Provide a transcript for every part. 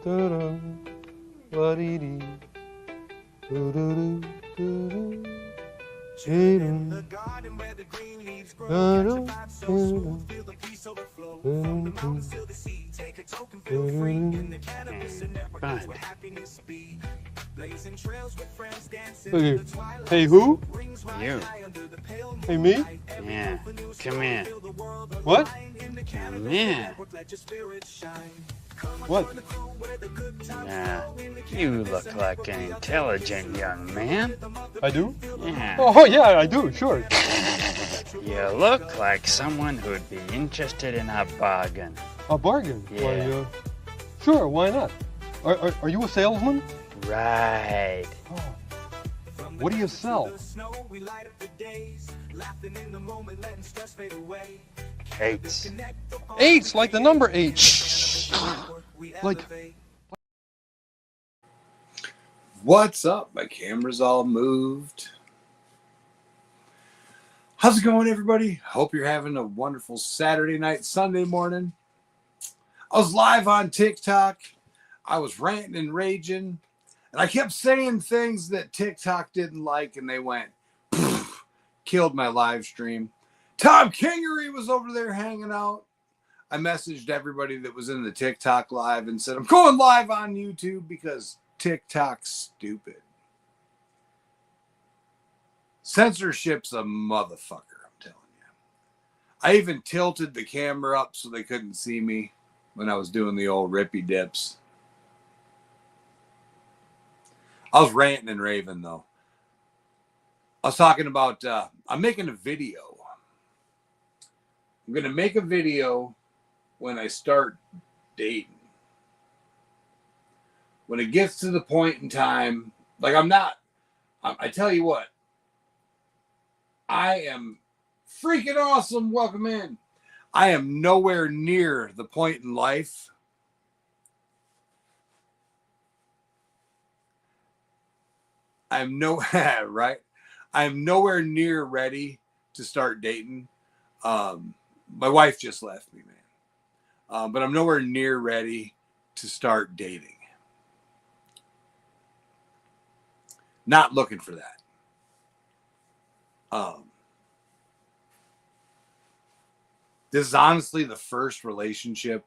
Da-da, ba-dee-dee, doo-doo-doo, doo-doo. In the garden where the green leaves grow, catch a vibe so smooth, feel the peace overflow. From the mountains to the sea, take a token, feel free. In the cannabis and network, that's where happiness be. Blazing trails with friends dancing in the twilight. Hey, who? You. Hey, me? Yeah. Come in. What? Come in. What? Yeah. You look like an intelligent young man. I do? Yeah. Oh, yeah, I do, sure. You look like someone who'd be interested in a bargain. A bargain? Yeah. Why, sure, why not? Are you a salesman? Right. Oh. What do you sell? Eights. Eights, like the number 8. Like... What's up? My camera's all moved. How's it going, everybody? Hope you're having a wonderful Saturday night, Sunday morning. I was live on TikTok. I was ranting and raging. And I kept saying things that TikTok didn't like, and they went, killed my live stream. Tom Kingery was over there hanging out. I messaged everybody that was in the TikTok live and said, I'm going live on YouTube because TikTok's stupid. Censorship's a motherfucker, I'm telling you. I even tilted the camera up so they couldn't see me when I was doing the old rippy dips. I was ranting and raving, though. I was talking about, I'm making a video. I'm going to make a video when I start dating. When it gets to the point in time, like I tell you what, I am freaking awesome. Welcome in. I am nowhere near the point in life I'm right. I'm nowhere near ready to start dating. My wife just left me, man. But I'm nowhere near ready to start dating. Not looking for that. This is honestly the first relationship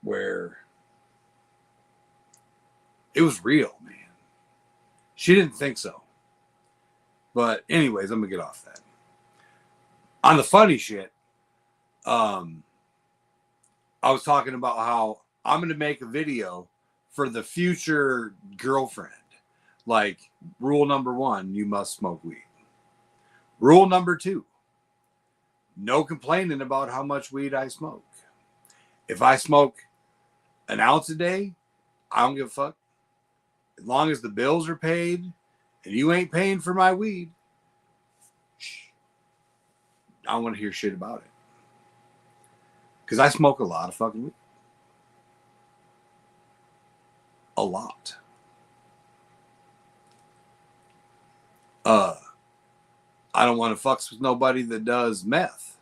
where it was real, man. She didn't think so. But anyways, I'm going to get off that. On the funny shit, I was talking about how I'm going to make a video for the future girlfriend. Like, rule number 1, you must smoke weed. Rule number 2, no complaining about how much weed I smoke. If I smoke an ounce a day, I don't give a fuck. As long as the bills are paid and you ain't paying for my weed, I don't want to hear shit about it. Because I smoke a lot of fucking weed. A lot. I don't want to fucks with nobody that does meth.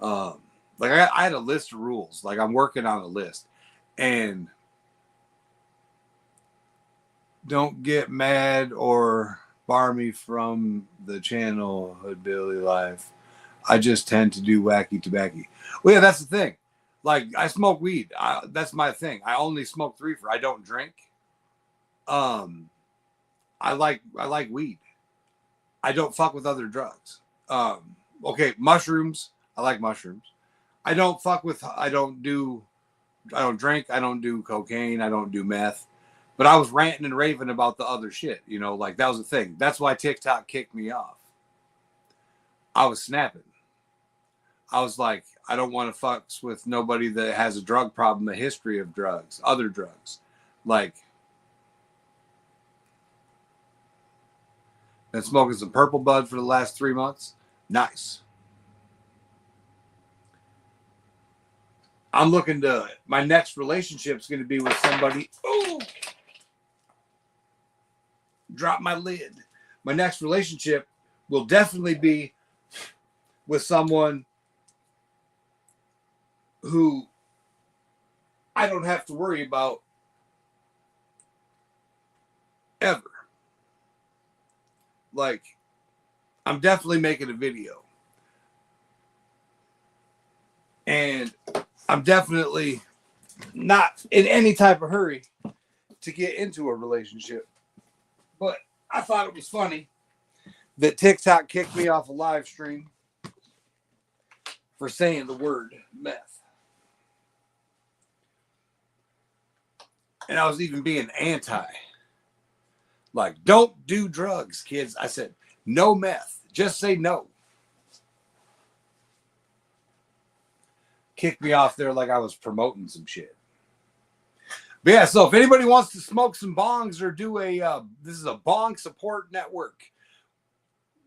Like I had a list of rules. Like I'm working on a list. And don't get mad or bar me from the channel, Hoodbilly Life. I just tend to do wacky tobacco. Well, yeah, that's the thing. Like, I smoke weed. That's my thing. I only smoke reefer. I don't drink. I like weed. I don't fuck with other drugs. Okay, mushrooms. I like mushrooms. I don't drink. I don't do cocaine. I don't do meth. But I was ranting and raving about the other shit. You know, like that was the thing. That's why TikTok kicked me off. I was snapping. I was like, I don't want to fucks with nobody that has a drug problem, a history of drugs, other drugs. Like, been smoking some Purple Bud for the last 3 months. Nice. I'm looking to, my next relationship is going to be with somebody. Oh, drop my lid. My next relationship will definitely be with someone who I don't have to worry about ever. Like, I'm definitely making a video. And I'm definitely not in any type of hurry to get into a relationship. But I thought it was funny that TikTok kicked me off a live stream for saying the word meth. And I was even being anti. Like, don't do drugs, kids. I said, no meth. Just say no. Kicked me off there like I was promoting some shit. But yeah, so if anybody wants to smoke some bongs or do this is a bong support network.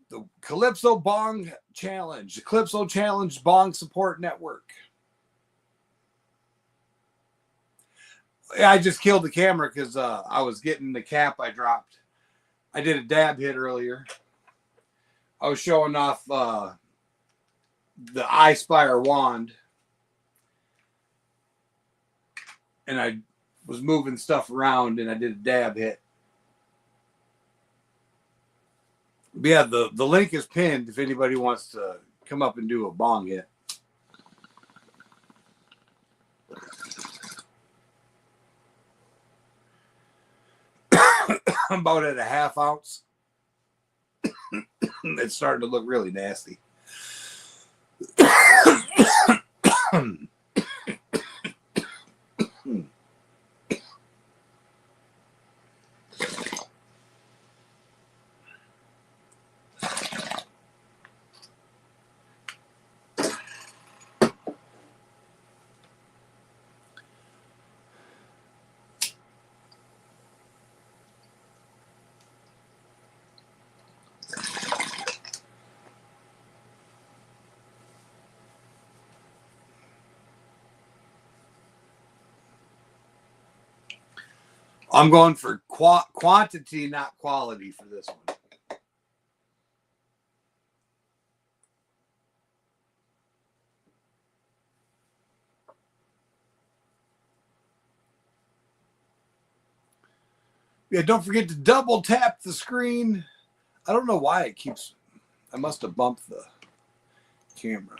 The Calypso Bong Challenge. The Calypso Challenge Bong Support Network. I just killed the camera because I was getting the cap I dropped. I did a dab hit earlier. I was showing off the iSpire wand. And I was moving stuff around and I did a dab hit. But yeah, the link is pinned if anybody wants to come up and do a bong hit. I'm about at a half ounce. It's starting to look really nasty. I'm going for quantity, not quality for this one. Yeah, don't forget to double tap the screen. I don't know why it keeps... I must have bumped the camera.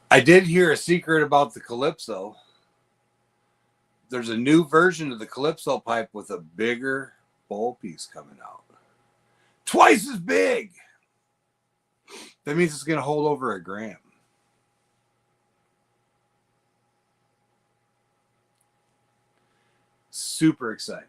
I did hear a secret about the Calypso. There's a new version of the Calypso pipe with a bigger bowl piece coming out. Twice as big. That means it's going to hold over a gram. Super excited.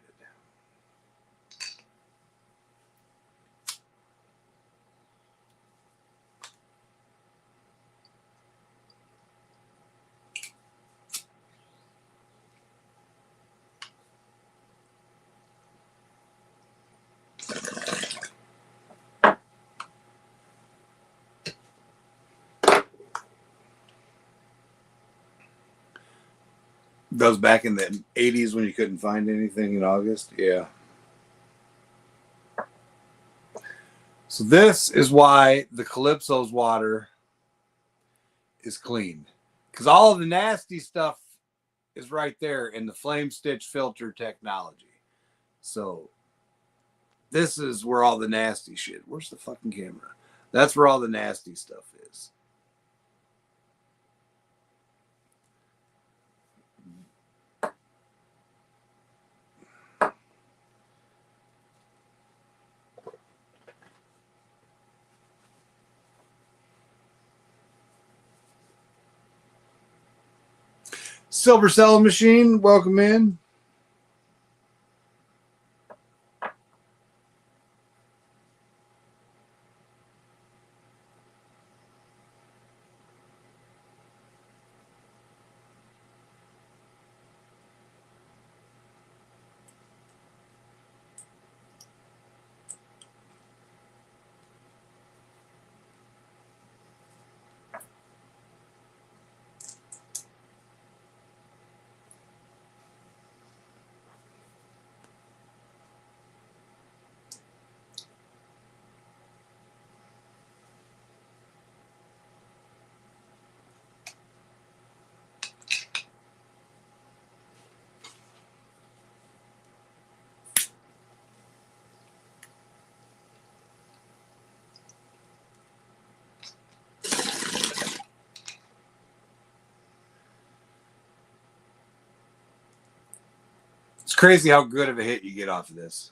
That was back in the 80s when you couldn't find anything in August. Yeah. So this is why the Calypso's water is clean. Because all of the nasty stuff is right there in the flame stitch filter technology. So this is where all the nasty shit. Where's the fucking camera? That's where all the nasty stuff is. Silver Selling Machine, welcome in. crazy how good of a hit you get off of this.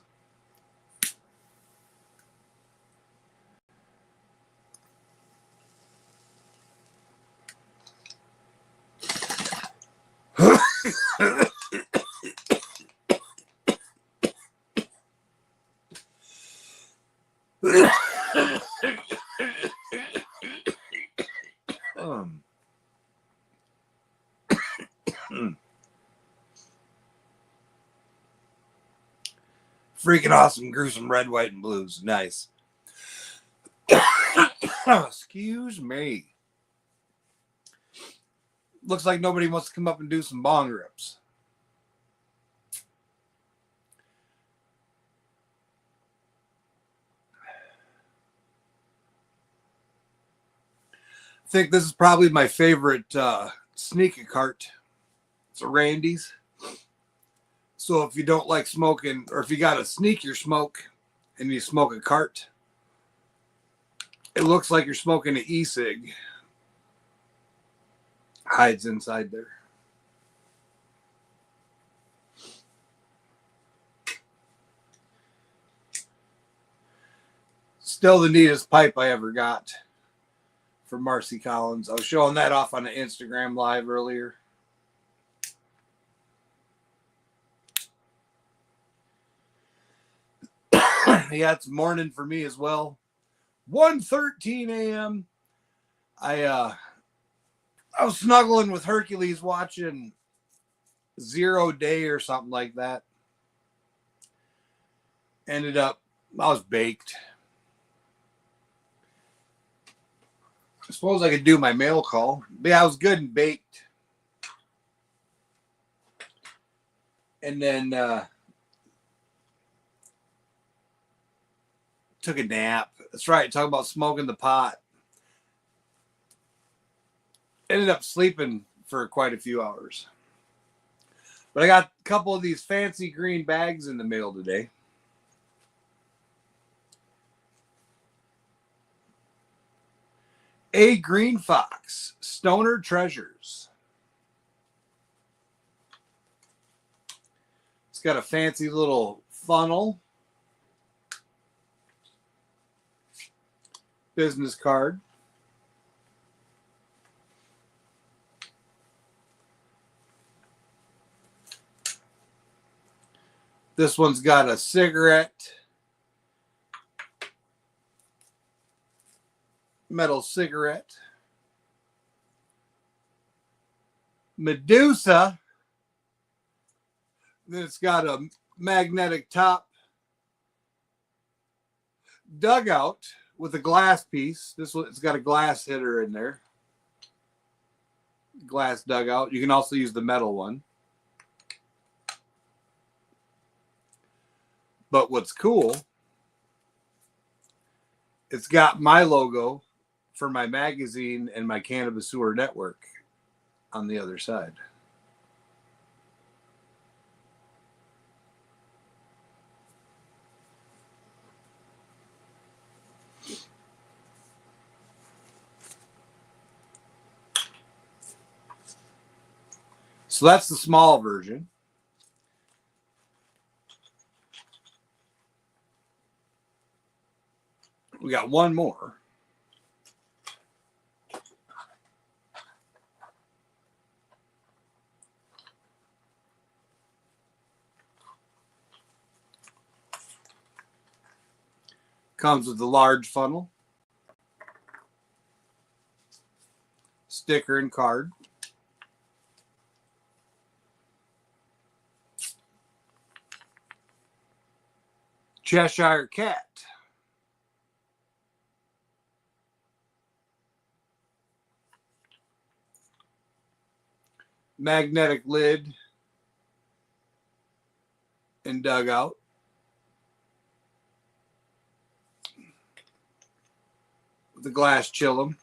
Freaking awesome, gruesome red, white, and blues. Nice. Excuse me. Looks like nobody wants to come up and do some bong rips. I think this is probably my favorite sneaker cart. It's a Randy's. So if you don't like smoking, or if you got to sneak your smoke and you smoke a cart, it looks like you're smoking an e-cig. Hides inside there. Still the neatest pipe I ever got for Marcy Collins. I was showing that off on the Instagram live earlier. Yeah, it's morning for me as well. 1:13 a.m. I was snuggling with Hercules watching 0 Day or something like that. Ended up, I was baked. I suppose I could do my mail call. But yeah, I was good and baked. And then took a nap. That's right, talking about smoking the pot. Ended up sleeping for quite a few hours. But I got a couple of these fancy green bags in the mail today. A Green Fox, Stoner Treasures. It's got a fancy little funnel. Business card. This one's got a cigarette. Metal cigarette. Medusa. Then it's got a magnetic top. Dugout with a glass piece. This one, it's got a glass hitter in there. Glass dugout. You can also use the metal one. But what's cool, it's got my logo for my magazine and my Cannabis Sewer Network on the other side. So that's the small version. We got one more. Comes with the large funnel, sticker and card. Cheshire Cat. Magnetic lid and dugout. With the glass chillum.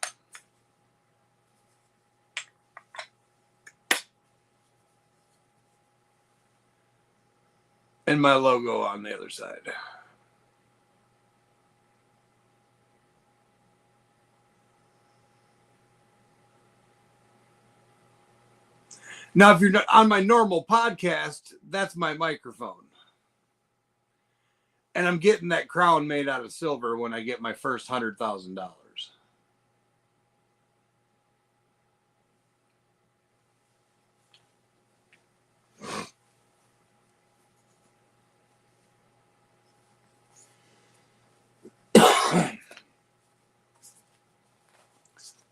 And my logo on the other side. Now, if you're not on my normal podcast, that's my microphone. And I'm getting that crown made out of silver when I get my first $100,000.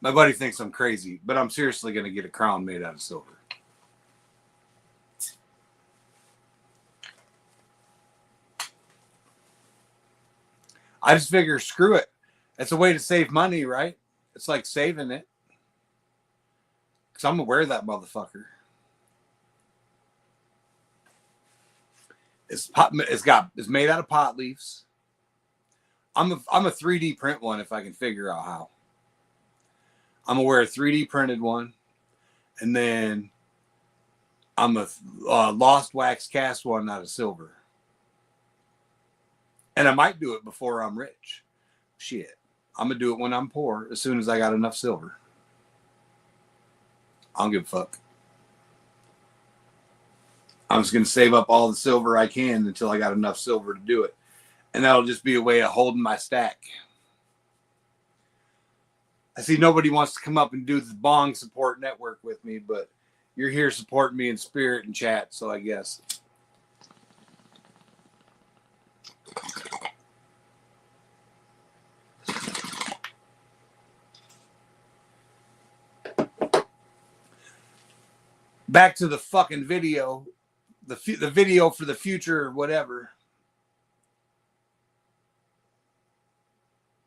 My buddy thinks I'm crazy, but I'm seriously going to get a crown made out of silver. I just figure, screw it. It's a way to save money, right? It's like saving it. Because I'm going to wear that motherfucker. It's made out of pot leaves. I'm a 3D print one if I can figure out how. I'm gonna wear a 3D printed one, and then I'm a lost wax cast one out of silver. And I might do it before I'm rich. Shit, I'm gonna do it when I'm poor. As soon as I got enough silver, I don't give a fuck. I'm just gonna save up all the silver I can until I got enough silver to do it, and that'll just be a way of holding my stack. I see nobody wants to come up and do the Bong support network with me, but you're here supporting me in spirit and chat, so I guess. Back to the fucking video, the video for the future or whatever.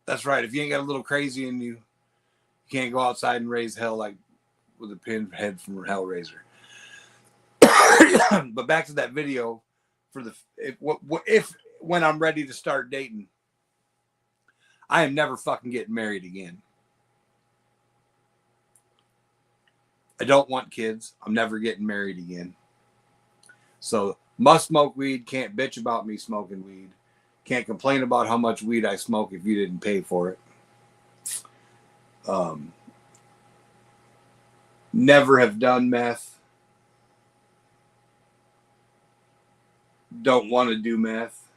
That's right. If you ain't got a little crazy in you, you can't go outside and raise hell like with a pinhead from Hellraiser. But back to that video for the if when I'm ready to start dating, I am never fucking getting married again. I don't want kids. I'm never getting married again. So must smoke weed. Can't bitch about me smoking weed. Can't complain about how much weed I smoke if you didn't pay for it. Never have done meth. Don't want to do meth.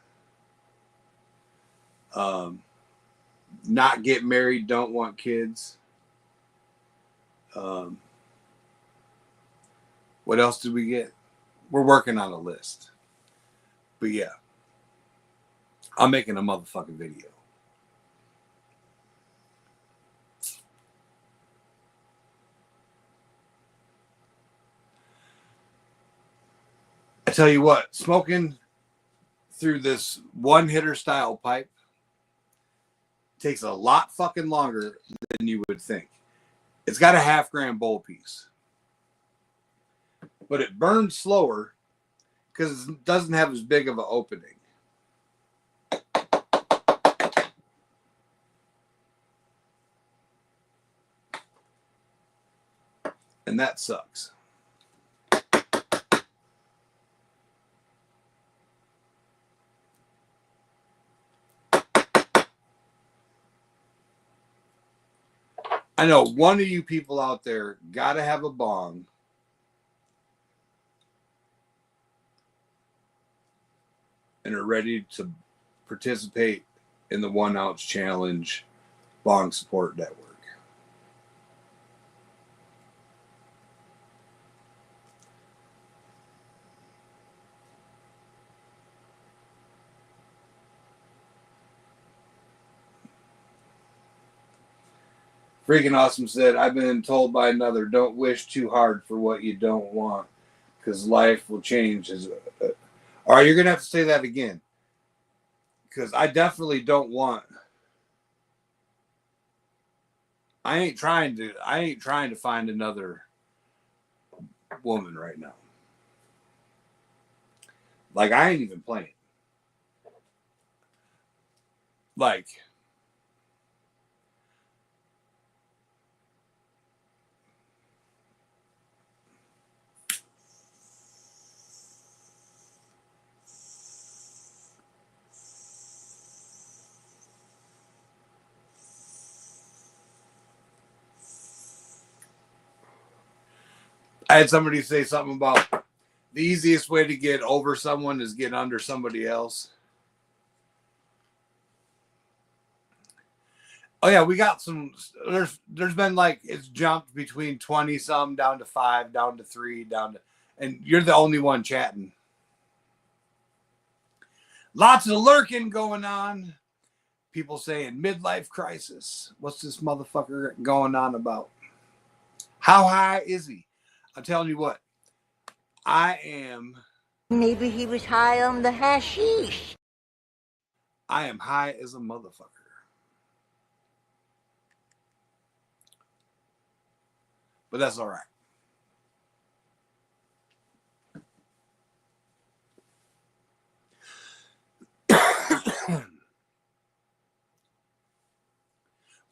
Not get married. Don't want kids. What else did we get? We're working on a list. But yeah, I'm making a motherfucking video. I tell you what, smoking through this one-hitter style pipe takes a lot fucking longer than you would think. It's got a 1/2 gram bowl piece. But it burns slower because it doesn't have as big of an opening. And that sucks. I know one of you people out there got to have a bong and are ready to participate in the 1 ounce challenge Bong support network. Freaking Awesome said, I've been told by another, don't wish too hard for what you don't want because life will change. All right, you're going to have to say that again because I definitely don't want. I ain't trying to find another woman right now. Like, I ain't even playing. Like, I had somebody say something about the easiest way to get over someone is get under somebody else. Oh yeah, we got some. There's been like it's jumped between 20 some down to 5, down to 3, down to, and you're the only one chatting. Lots of lurking going on. People saying midlife crisis. What's this motherfucker going on about? How high is he? I'm telling you what. I am. Maybe he was high on the hashish. I am high as a motherfucker. But that's all right.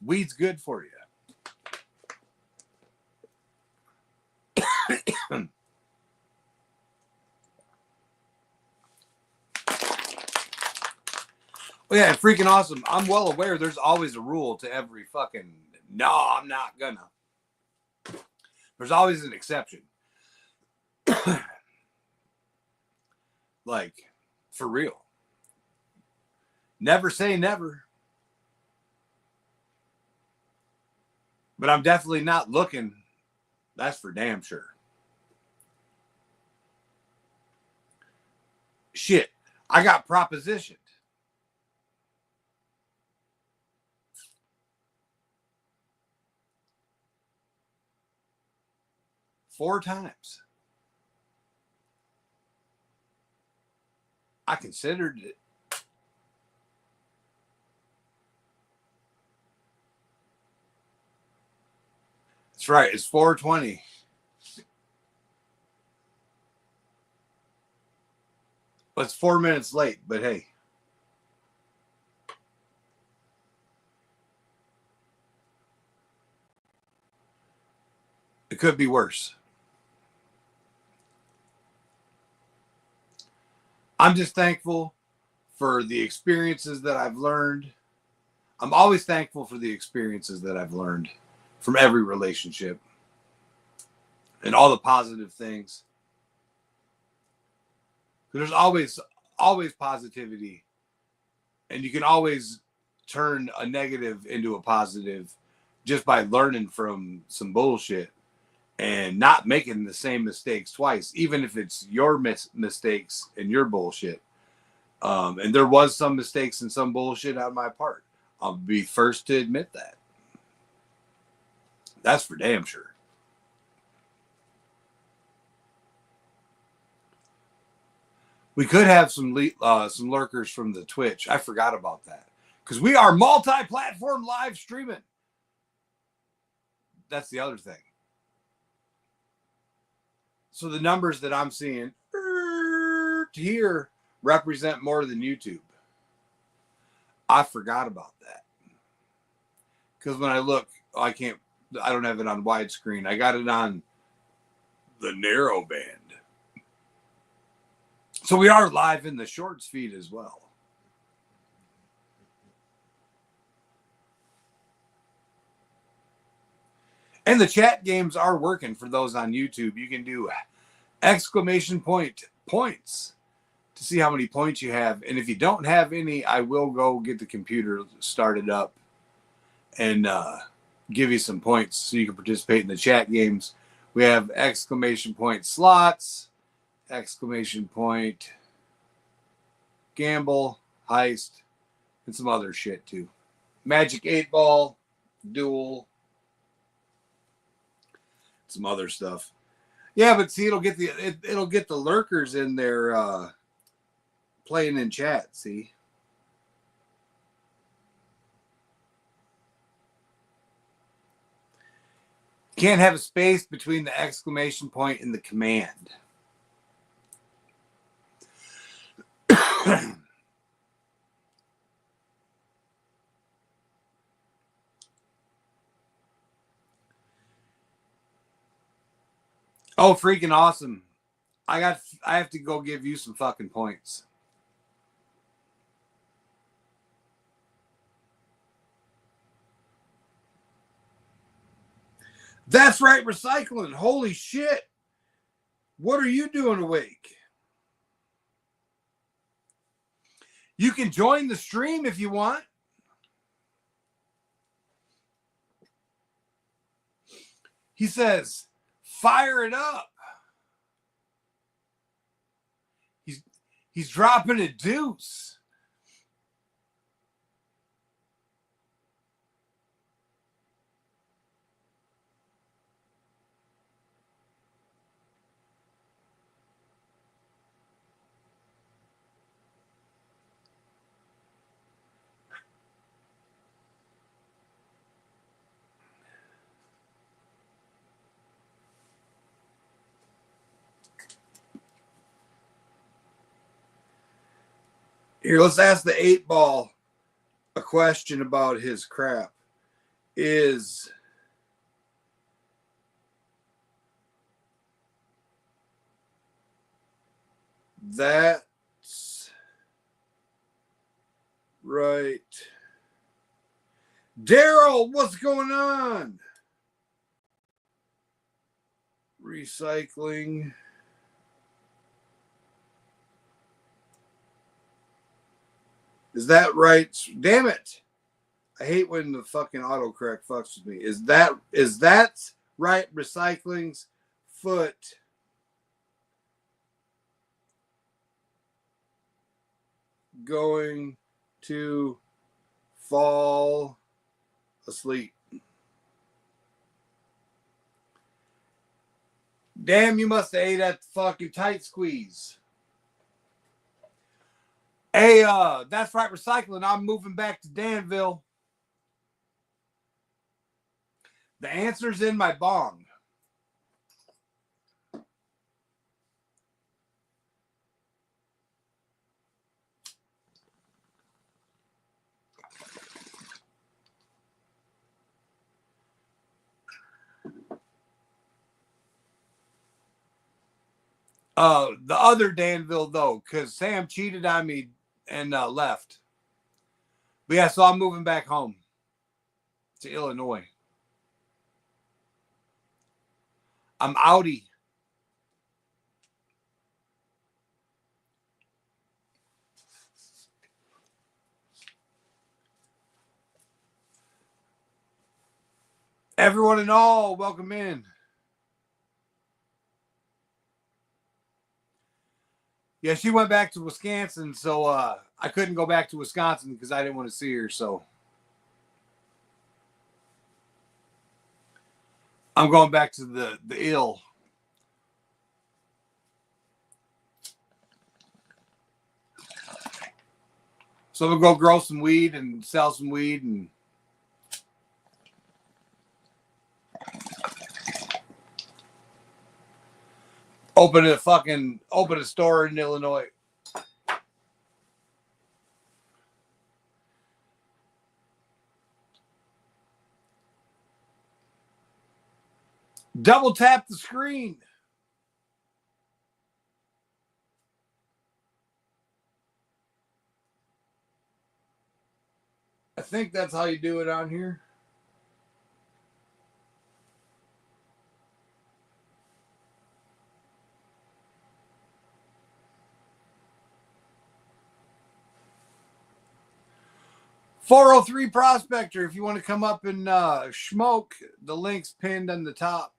Weed's good for you. Oh yeah, freaking awesome. I'm well aware there's always a rule to every fucking, no, I'm not gonna. There's always an exception. Like, for real. Never say never. But I'm definitely not looking. That's for damn sure. Shit, I got propositioned. Four times. I considered it. That's right. It's 4:20. Well, it's 4 minutes late, but hey. It could be worse. I'm just thankful for the experiences that I've learned. I'm always thankful for the experiences that I've learned from every relationship and all the positive things. There's always positivity, and you can always turn a negative into a positive just by learning from some bullshit and not making the same mistakes twice, even if it's your mistakes and your bullshit. And there was some mistakes and some bullshit on my part. I'll be first to admit that. That's for damn sure. We could have some lurkers from the Twitch. I forgot about that because we are multi-platform live streaming. That's the other thing. So the numbers that I'm seeing here represent more than YouTube. I forgot about that because when I look, I don't have it on widescreen. I got it on the narrow band. So we are live in the shorts feed as well. And the chat games are working for those on YouTube. You can do exclamation points to see how many points you have. And if you don't have any, I will go get the computer started up and give you some points so you can participate in the chat games. We have exclamation point slots, exclamation point gamble, heist, and some other shit too. Magic 8 Ball, duel, some other stuff. Yeah, but see, it'll get the lurkers in there playing in chat. See, can't have a space between the exclamation point and the command. Oh, freaking awesome. I have to go give you some fucking points. That's right, recycling. Holy shit. What are you doing awake? You can join the stream if you want. He says, fire it up. He's dropping a deuce. Here, let's ask the 8-ball a question about his crap. Is that's right? Daryl, what's going on? Recycling. Is that right? Damn it. I hate when the fucking autocorrect fucks with me. Is that right? Recycling's foot going to fall asleep. Damn, you must have ate that fucking tight squeeze. Hey, that's right, recycling. I'm moving back to Danville. The answer's in my bong. The other Danville, though, because Sam cheated on me and left. But yeah, so I'm moving back home to Illinois. I'm outie. Everyone and all, welcome in. Yeah, she went back to Wisconsin, so I couldn't go back to Wisconsin because I didn't want to see her, so I'm going back to the ill. So we'll go grow some weed and sell some weed and open a store in Illinois. Double tap the screen. I think that's how you do it on here. .403 Prospector, if you want to come up and smoke, the link's pinned on the top.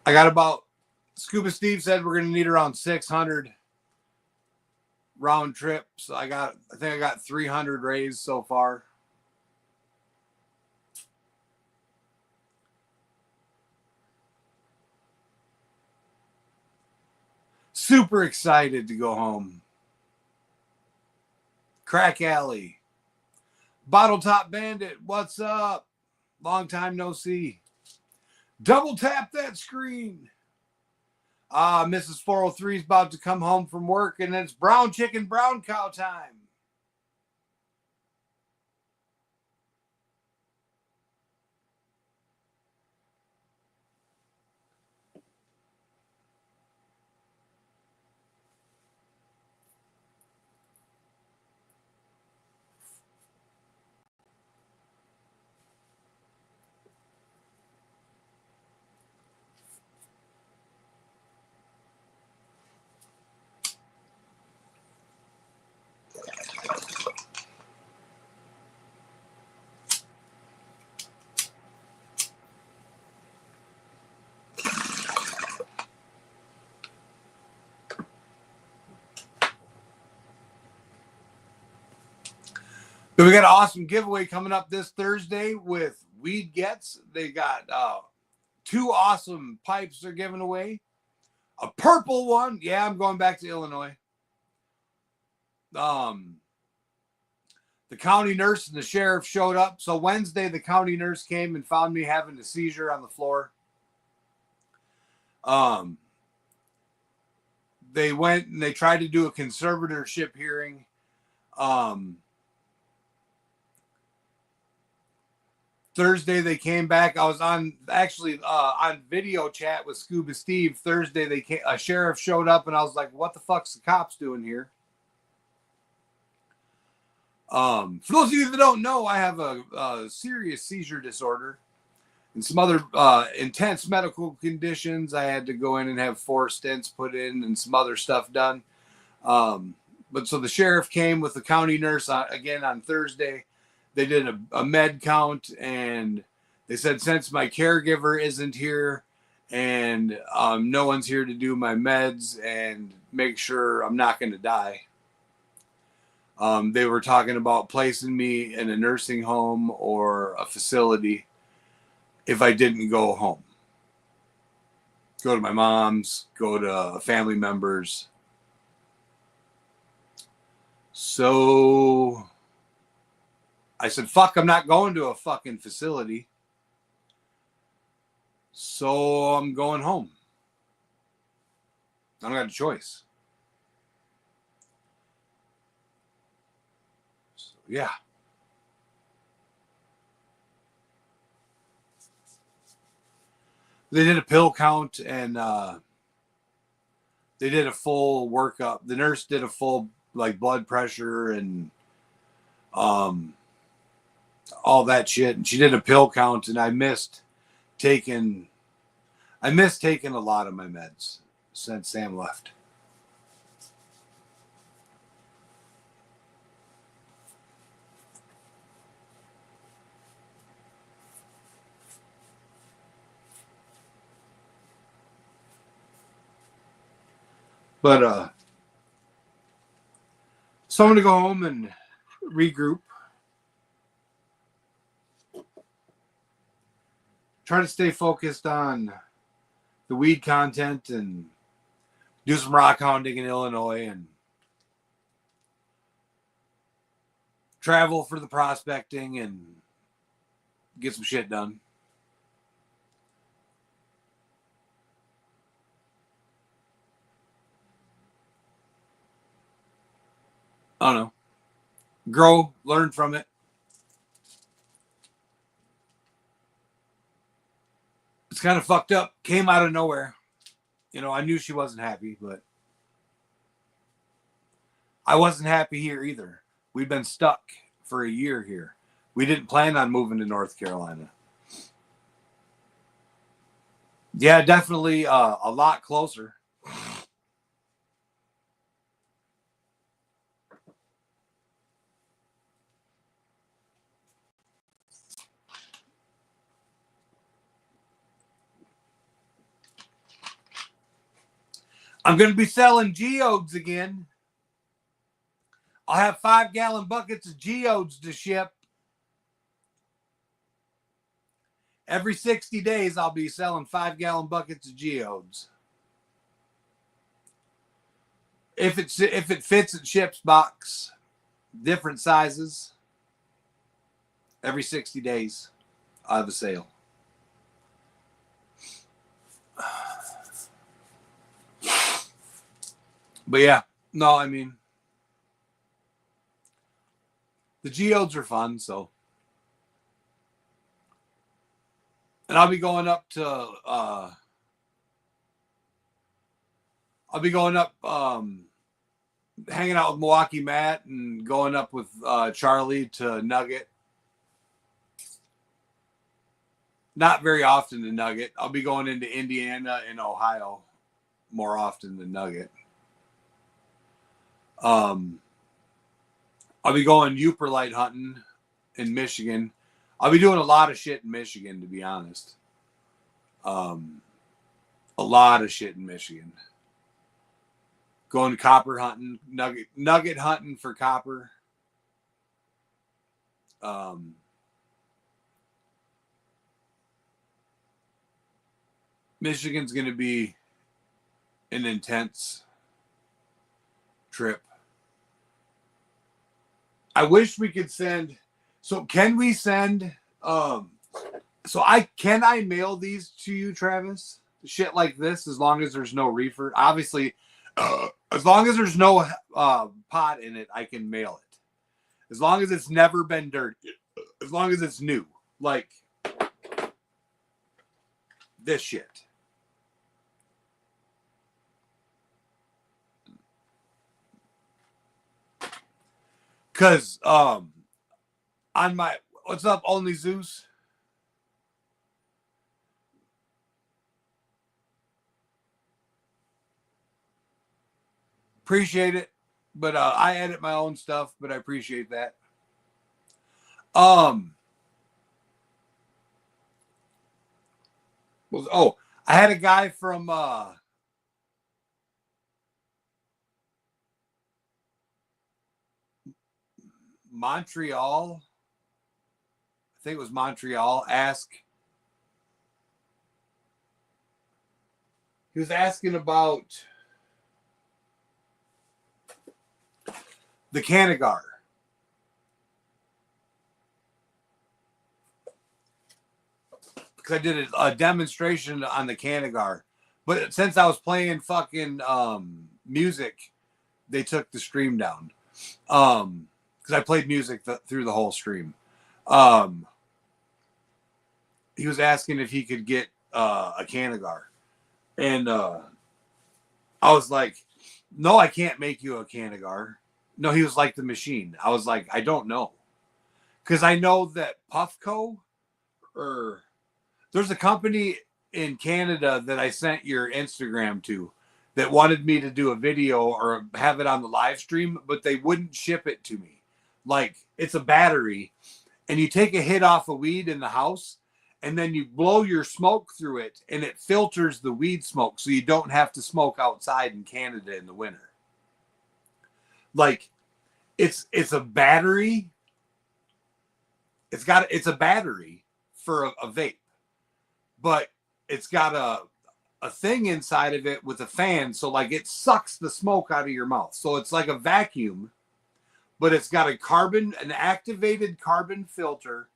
I got about, Scuba Steve said we're going to need around 600 round trip. So I think I got 300 raised so far. Super excited to go home. Crack Alley. Bottle Top Bandit, what's up? Long time no see. Double tap that screen. Mrs. 403 is about to come home from work, and it's brown chicken, brown cow time. But we got an awesome giveaway coming up this Thursday with Weed Gets. They got 2 awesome pipes they're giving away. A purple one. Yeah, I'm going back to Illinois. The county nurse and the sheriff showed up. So Wednesday, the county nurse came and found me having a seizure on the floor. They went and they tried to do a conservatorship hearing. Thursday they came back. I was on video chat with Scuba Steve. Thursday a sheriff showed up and I was like, "What the fuck's the cops doing here?" For those of you that don't know, I have a serious seizure disorder and some other intense medical conditions. I had to go in and have 4 stents put in and some other stuff done. But so the sheriff came with the county nurse again on Thursday. They did a med count and they said, since my caregiver isn't here and no one's here to do my meds and make sure I'm not going to die. They were talking about placing me in a nursing home or a facility if I didn't go home. Go to my mom's, go to family members. So I said, fuck, I'm not going to a fucking facility. So I'm going home. I don't got a choice. So, yeah. They did a pill count and they did a full workup. The nurse did a full blood pressure and all that shit. And she did a pill count and I missed taking a lot of my meds since Sam left. But so I'm going to go home and regroup. Try to stay focused on the weed content and do some rock hounding in Illinois and travel for the prospecting and get some shit done. I don't know. Grow, learn from it. It's kind of fucked up. Came out of nowhere. You know, I knew she wasn't happy, but I wasn't happy here either. We'd been stuck for a year here. We didn't plan on moving to North Carolina. Yeah, definitely a lot closer. I'm going to be selling geodes again. I'll have 5-gallon buckets of geodes to ship. Every 60 days, I'll be selling 5-gallon buckets of geodes. If it fits in ship's box, different sizes. Every 60 days, I have a sale. But yeah, no, I mean, the geodes are fun, so. And I'll be going up hanging out with Milwaukee Matt and going up with Charlie to Nugget. Not very often to Nugget. I'll be going into Indiana and Ohio more often than Nugget. I'll be going Uperlite hunting in Michigan. I'll be doing a lot of shit in Michigan, to be honest. A lot of shit in Michigan. Going copper hunting, nugget hunting for copper. Michigan's going to be an intense trip. I wish we could send. So can we send? Can I mail these to you, Travis? Shit like this, as long as there's no reefer. Obviously, as long as there's no pot in it, I can mail it. As long as it's never been dirty. As long as it's new, like this shit. Cause on my what's up, Only Zeus? Appreciate it, but I edit my own stuff, but I appreciate that. I had a guy from Montreal. I think it was Montreal. He was asking about the Canagar. Because I did a demonstration on the Canagar. But since I was playing fucking music, they took the stream down. Because I played music through the whole stream. He was asking if he could get a Canagar. And I was like, no, I can't make you a Canagar. No, he was like, the machine. I was like, I don't know. Because I know that Puffco, or there's a company in Canada that I sent your Instagram to that wanted me to do a video or have it on the live stream, but they wouldn't ship it to me. Like, it's a battery, and you take a hit off a weed in the house, and then you blow your smoke through it, and it filters the weed smoke, so you don't have to smoke outside in Canada in the winter. Like, it's a battery. It's a battery for a vape, but it's got a thing inside of it with a fan, so like it sucks the smoke out of your mouth. So it's like a vacuum, but it's got an activated carbon filter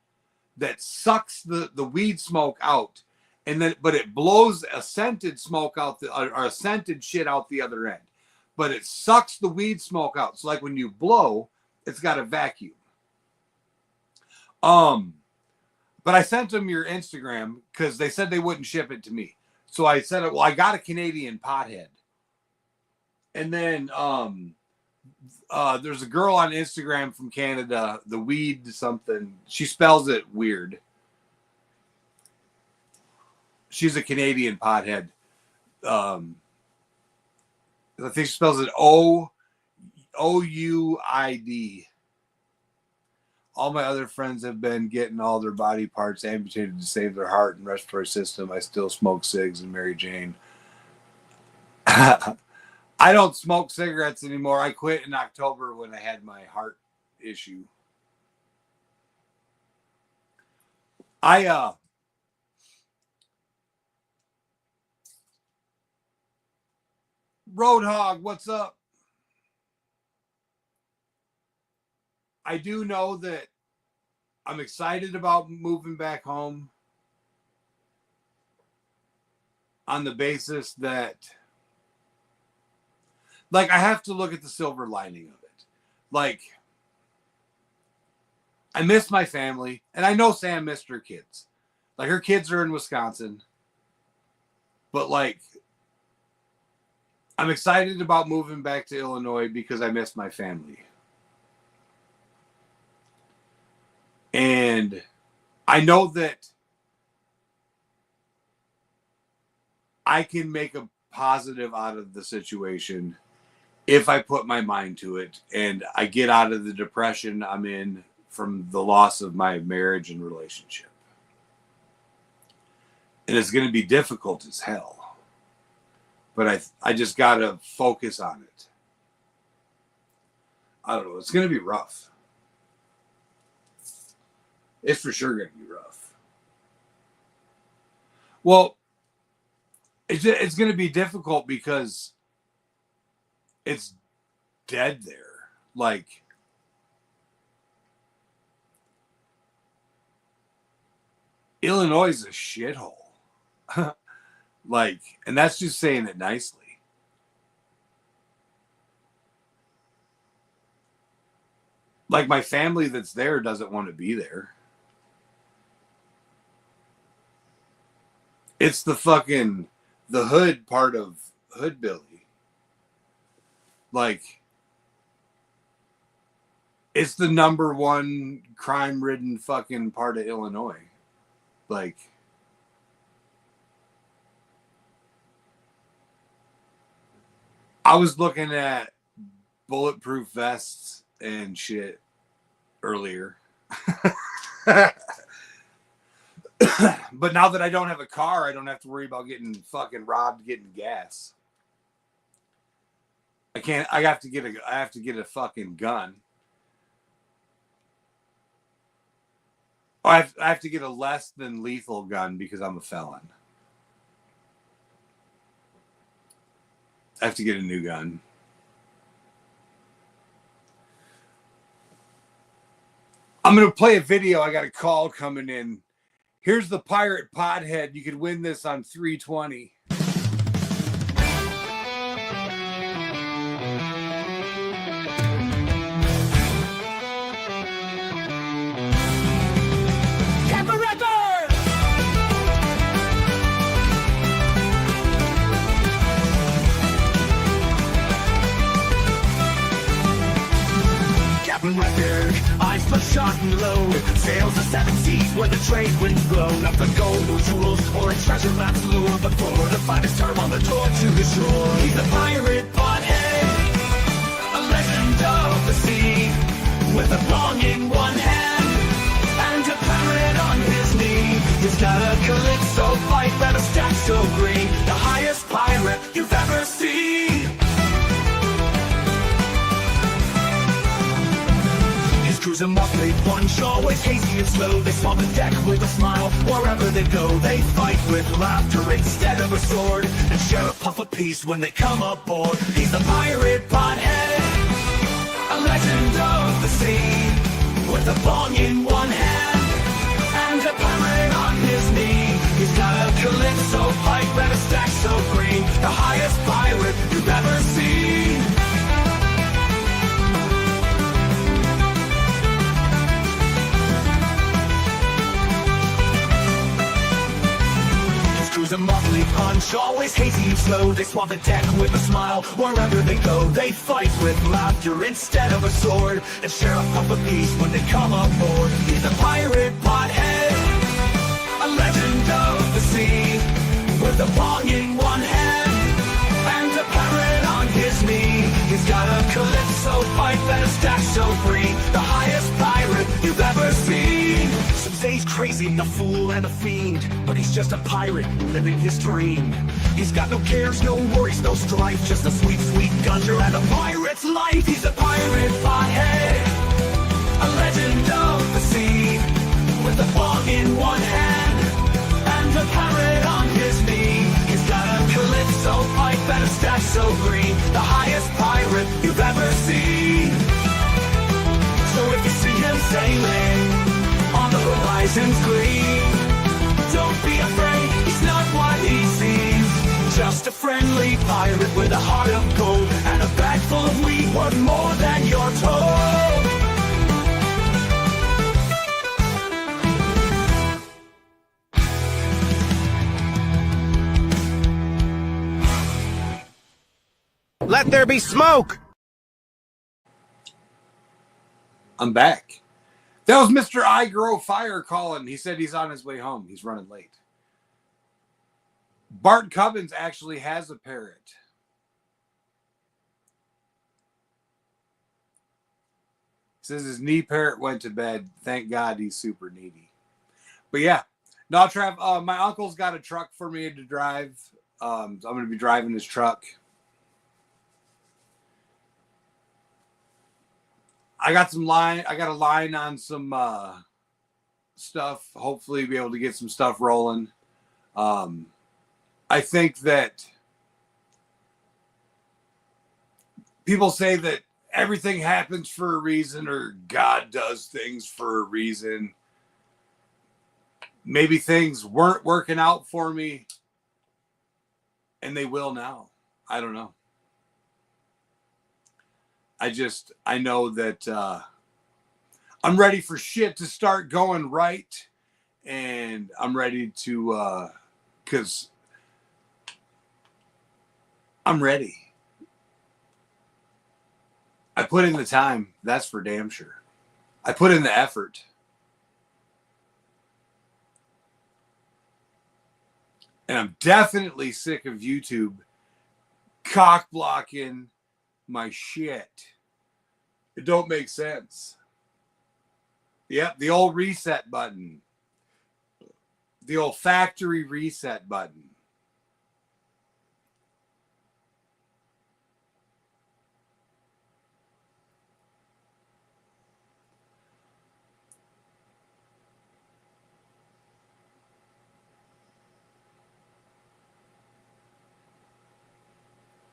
that sucks the weed smoke out, but it blows a scented smoke out or a scented shit out the other end. But it sucks the weed smoke out. So like when you blow, it's got a vacuum. But I sent them your Instagram because they said they wouldn't ship it to me. So I said, well, I got a Canadian pothead. And then there's a girl on Instagram from Canada, the weed something. She spells it weird. She's a Canadian pothead. I think she spells it Ouid. All my other friends have been getting all their body parts amputated to save their heart and respiratory system. I still smoke cigs and Mary Jane. I don't smoke cigarettes anymore. I quit in October when I had my heart issue. Roadhog, what's up? I do know that I'm excited about moving back home on the basis that, like, I have to look at the silver lining of it. Like, I miss my family, and I know Sam missed her kids. Like, her kids are in Wisconsin. But, like, I'm excited about moving back to Illinois because I miss my family. And I know that I can make a positive out of the situation if I put my mind to it and I get out of the depression I'm in from the loss of my marriage and relationship. And it's going to be difficult as hell. But I just got to focus on it. I don't know. It's going to be rough. It's for sure going to be rough. Well, it's going to be difficult because it's dead there. Like, Illinois is a shithole. Like, and that's just saying it nicely. Like, my family that's there doesn't want to be there. It's the hood part of Hoodbilly. Like, it's the number one crime-ridden fucking part of Illinois. Like, I was looking at bulletproof vests and shit earlier. But now that I don't have a car, I don't have to worry about getting fucking robbed getting gas. I have to get a fucking gun. I have to get a less than lethal gun because I'm a felon. I have to get a new gun. I'm going to play a video. I got a call coming in. Here's the pirate pothead. You could win this on 320. Record, eyes but shot and low. Sails the seven seas where the trade winds blow. Nothing gold or jewels or a treasure map's lure, but for the finest term on the tour to the shore. He's a pirate pothead, a legend of the sea, with a bong in one hand and a parrot on his knee. He's got a Calypso fight that a stack so green, the highest pirate you've ever seen. Cruising motley punch, always hazy and slow. They swab the deck with a smile. Wherever they go, they fight with laughter instead of a sword, and share a puff of peace when they come aboard. He's a pirate pothead, a legend of the sea, with a bong in one hand and a parrot on his knee. He's got a Calypso pipe and a stack so green, the highest pirate you've ever seen. A motley punch, always hazy and slow. They swab the deck with a smile. Wherever they go, they fight with laughter instead of a sword, and share a cup of peace when they come aboard. He's a pirate pothead, a legend of the sea, with a bong in one hand and a parrot on his knee. He's got a Calypso pipe and a stack so free, the highest pirate you've ever seen. Some say he's crazy, a fool and a fiend, but he's just a pirate living his dream. He's got no cares, no worries, no strife, just a sweet, sweet gunger and a pirate's life. He's a pirate pothead, a legend of the sea, with a bong in one hand and a parrot on his knee. He's got a Calypso pipe and a stack so green, the highest pirate you've ever seen. So if you see him sailing on the horizon's gleam, don't be afraid, he's not what he seems. Just a friendly pirate with a heart of gold and a bag full of weed worth more than you're told. Let there be smoke! I'm back. That was Mr. I Grow Fire calling. He said he's on his way home. He's running late. Bart Cubbins actually has a parrot. Says his knee parrot went to bed. Thank God he's super needy. But yeah. No, Trav, my uncle's got a truck for me to drive. So I'm going to be driving his truck. I got a line on some stuff. Hopefully be able to get some stuff rolling. I think that people say that everything happens for a reason, or God does things for a reason. Maybe things weren't working out for me, and they will now. I don't know. I know that I'm ready for shit to start going right, and I'm ready to, because I'm ready. I put in the time, that's for damn sure. I put in the effort. And I'm definitely sick of YouTube cock blocking my shit. It don't make sense. Yep, the old reset button. The old factory reset button.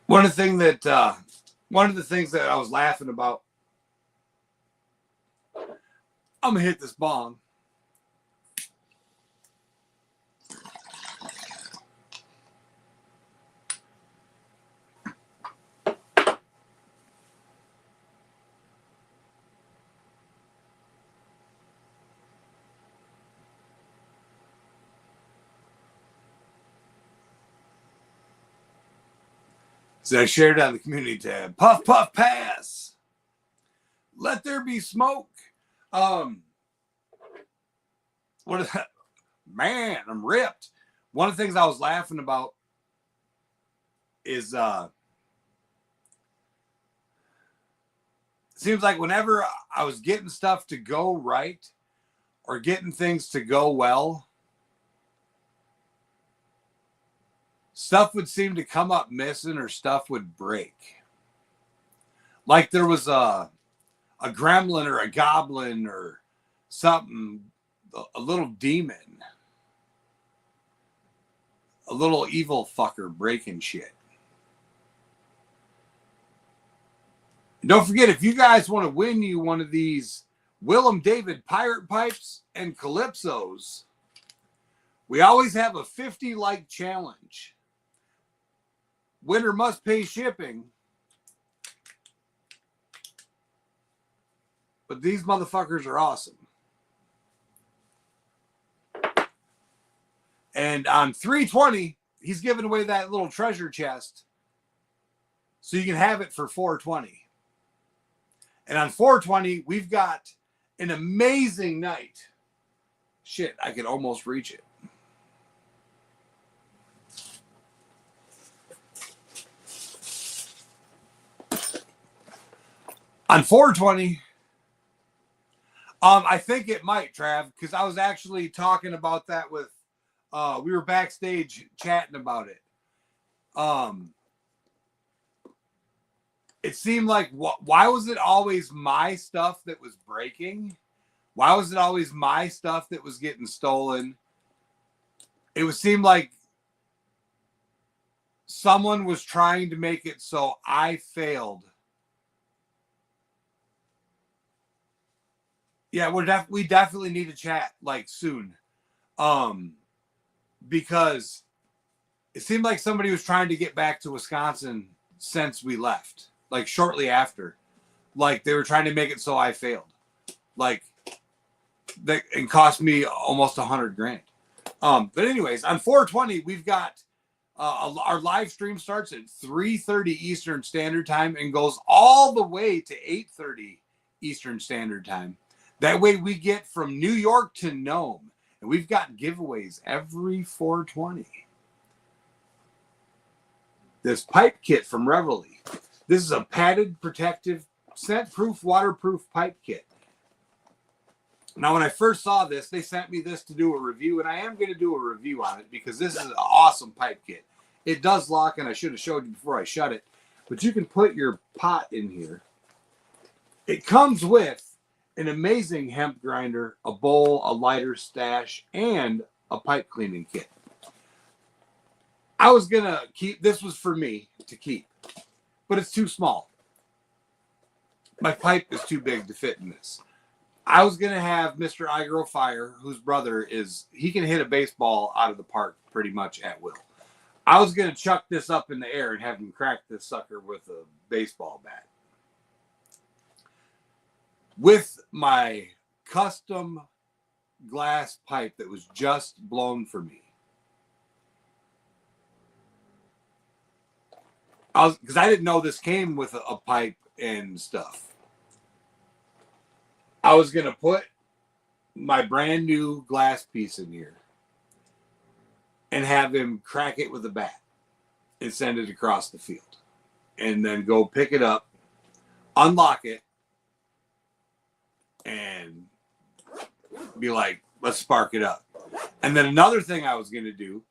One of the things that I was laughing about. I'm gonna hit this bong. So I shared it on the community tab. Puff, puff, pass. Let there be smoke. What is that? Man, I'm ripped. One of the things I was laughing about is it seems like whenever I was getting stuff to go right or getting things to go well, stuff would seem to come up missing or stuff would break. Like there was a gremlin or a goblin or something, a little demon, a little evil fucker breaking shit. And don't forget, if you guys want to win you one of these Willem David pirate pipes and Calypsos, we always have a 50 like challenge. Winner must pay shipping. But these motherfuckers are awesome. And on 320, he's giving away that little treasure chest. So you can have it for 420. And on 420, we've got an amazing night. Shit, I could almost reach it. On 420, I think it might, Trav, because I was actually talking about that with, we were backstage chatting about it. It seemed like, why was it always my stuff that was breaking? Why was it always my stuff that was getting stolen? It would seem like someone was trying to make it so I failed. Yeah, we definitely need to chat like soon. Because it seemed like somebody was trying to get back to Wisconsin since we left, like shortly after. Like they were trying to make it so I failed. Like that, it cost me almost $100,000. But anyways, on 420, we've got our live stream starts at 3:30 Eastern Standard Time and goes all the way to 8:30 Eastern Standard Time. That way we get from New York to Nome. And we've got giveaways every 420. This pipe kit from Reveille. This is a padded, protective, scent-proof, waterproof pipe kit. Now, when I first saw this, they sent me this to do a review, and I am going to do a review on it because this is an awesome pipe kit. It does lock, and I should have showed you before I shut it. But you can put your pot in here. It comes with an amazing hemp grinder, a bowl, a lighter stash, and a pipe cleaning kit. I was going to keep, this was for me to keep, but it's too small. My pipe is too big to fit in this. I was going to have Mr. I Grow Fire, whose brother is, he can hit a baseball out of the park pretty much at will. I was going to chuck this up in the air and have him crack this sucker with a baseball bat. With my custom glass pipe that was just blown for me. Because I didn't know this came with a pipe and stuff. I was going to put my brand new glass piece in here and have him crack it with a bat and send it across the field. And then go pick it up, unlock it, and be like, let's spark it up. And then another thing I was going to do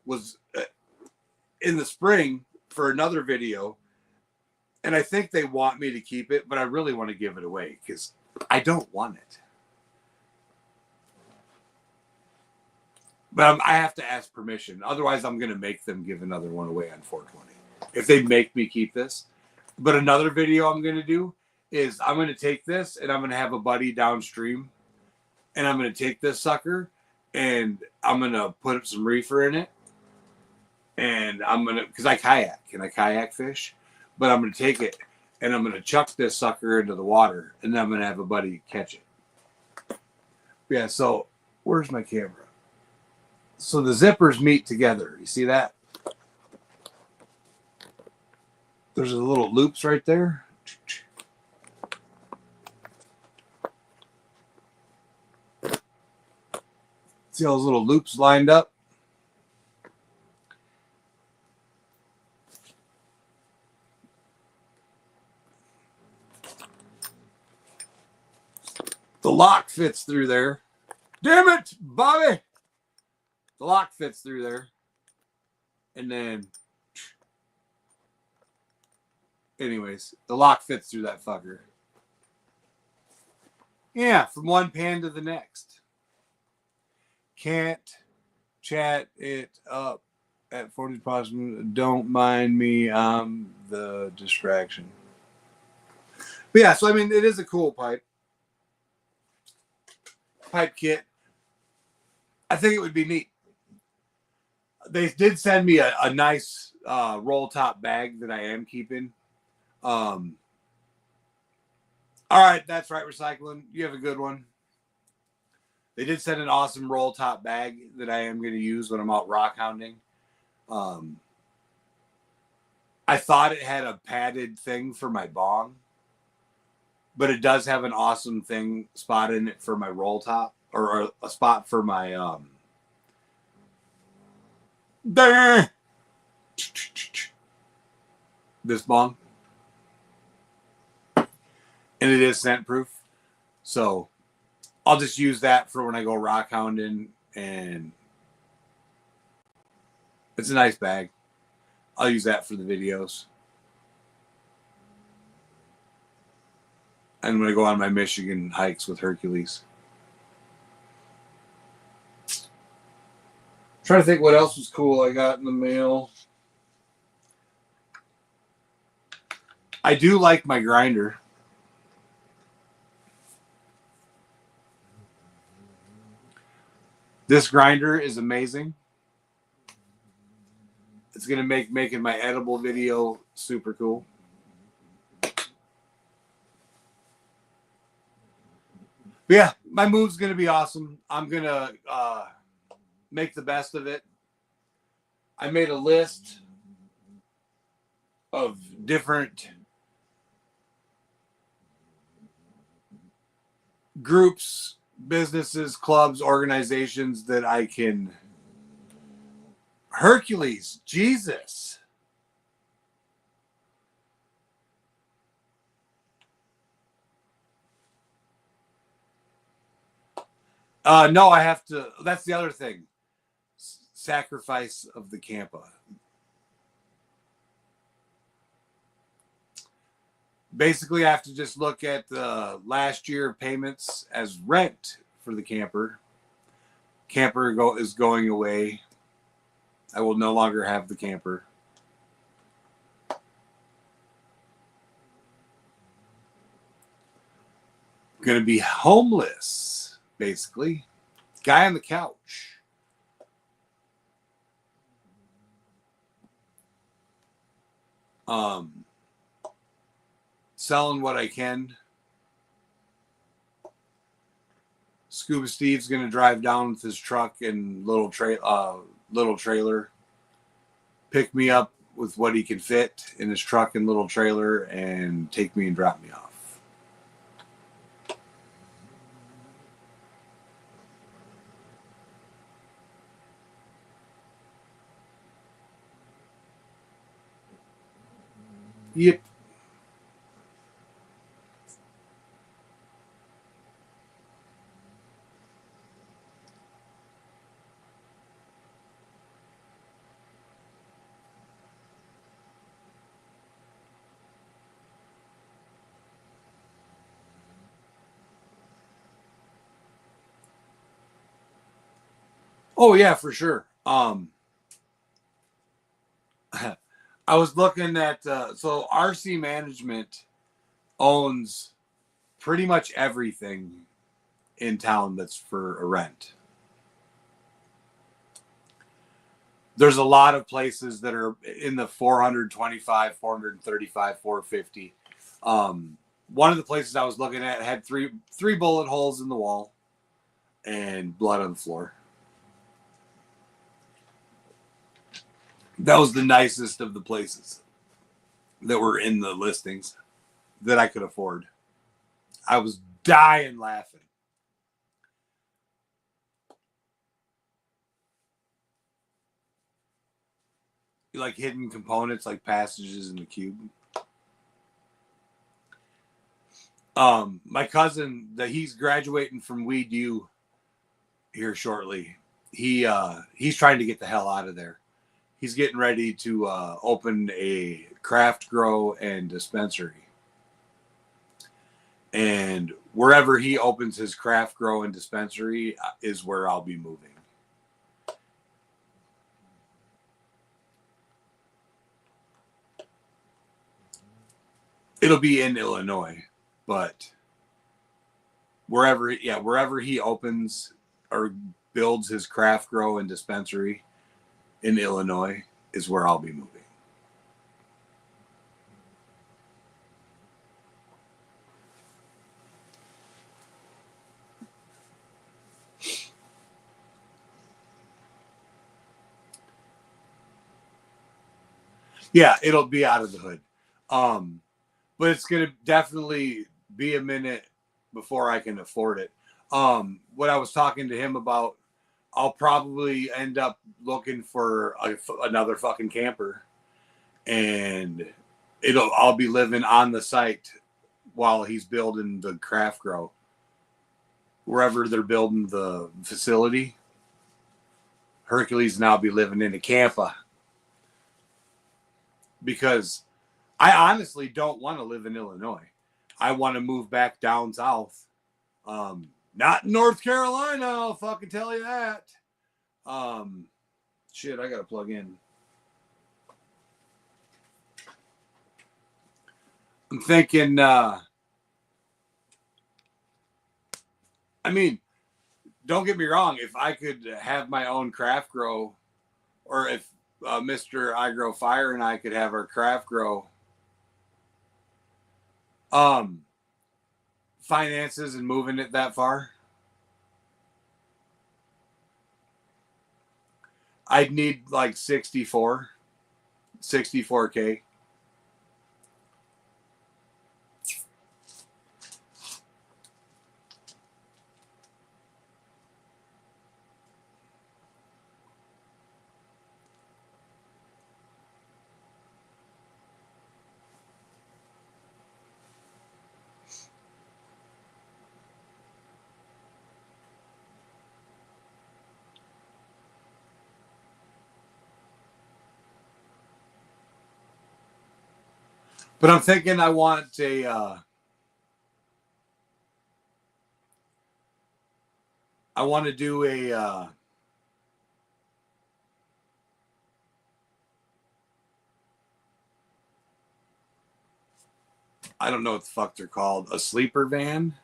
was in the spring for another video, and I think they want me to keep it, but I really want to give it away because I don't want it. But I have to ask permission. Otherwise, I'm going to make them give another one away on 420 if they make me keep this. But another video I'm going to do is I'm going to take this and I'm going to have a buddy downstream and I'm going to take this sucker and I'm going to put some reefer in it. And I'm going to, because I kayak and I kayak fish, but I'm going to take it and I'm going to chuck this sucker into the water and then I'm going to have a buddy catch it. Yeah, so where's my camera? So the zippers meet together. You see that? There's a little loops right there. See all those little loops lined up? The lock fits through there. Damn it, Bobby! The lock fits through there. And then, anyways, the lock fits through that fucker. Yeah, from one pan to the next. Can't chat it up at 40 possible. Don't mind me. I'm the distraction. But yeah, so I mean, it is a cool pipe kit. I think it would be neat. They did send me a nice roll top bag that I am keeping. All right, that's right, Recycling. You have a good one. They did send an awesome roll top bag that I am going to use when I'm out rock hounding. I thought it had a padded thing for my bong, but it does have an awesome spot in it for my roll top, or a spot for my this bong. And it is scent proof. So I'll just use that for when I go rock hounding, and it's a nice bag. I'll use that for the videos. And when I go on my Michigan hikes with Hercules. Trying to think what else was cool I got in the mail. I do like my grinder. This grinder is amazing. It's going to make making my edible video super cool. But yeah, my move's going to be awesome. I'm going to make the best of it. I made a list of different groups, businesses, clubs, organizations that I can. Hercules, Jesus. No, I have to. That's the other thing. Sacrifice of the Campa. basically I have to just look at the last year payments as rent for the camper. Camper is going away. I will no longer have the camper. Going to be homeless, basically. Guy on the couch. Selling what I can. Scuba Steve's going to drive down with his truck and little trailer. Pick me up with what he can fit in his truck and little trailer and take me and drop me off. Yep. Oh yeah, for sure. I was looking at so RC Management owns pretty much everything in town that's for a rent. There's a lot of places that are in the 425, 435, 450. One of the places I was looking at had three bullet holes in the wall and blood on the floor. That was the nicest of the places that were in the listings that I could afford. I was dying laughing. Like hidden components, like passages in the cube. My cousin, that he's graduating from Weed U here shortly. He's trying to get the hell out of there. He's getting ready to open a craft grow and dispensary. And wherever he opens his craft grow and dispensary is where I'll be moving. It'll be in Illinois, but wherever he opens or builds his craft grow and dispensary in Illinois is where I'll be moving. Yeah, it'll be out of the hood. But it's going to definitely be a minute before I can afford it. What I was talking to him about, I'll probably end up looking for another fucking camper, and I'll be living on the site while he's building the craft grow. Wherever they're building the facility, Hercules and I'll be living in a camper. Because I honestly don't want to live in Illinois. I want to move back down south. Not in North Carolina, I'll fucking tell you that. Shit, I gotta plug in. I'm thinking, I mean, don't get me wrong. If I could have my own craft grow, or if Mr. I Grow Fire and I could have our craft grow, finances and moving it that far, I'd need like 64K. But I'm thinking I want a I want to do a I don't know what the fuck they're called, a sleeper van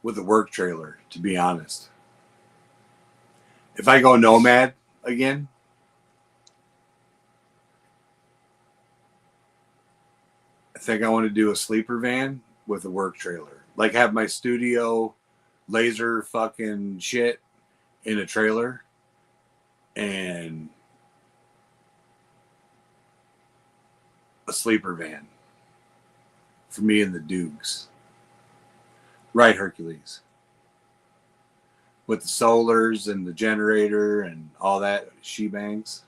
with a work trailer, to be honest. If I go nomad again, I think I want to do a sleeper van with a work trailer. Like have my studio laser fucking shit in a trailer and a sleeper van for me and the Dukes. Right, Hercules. With the solars and the generator and all that shebangs.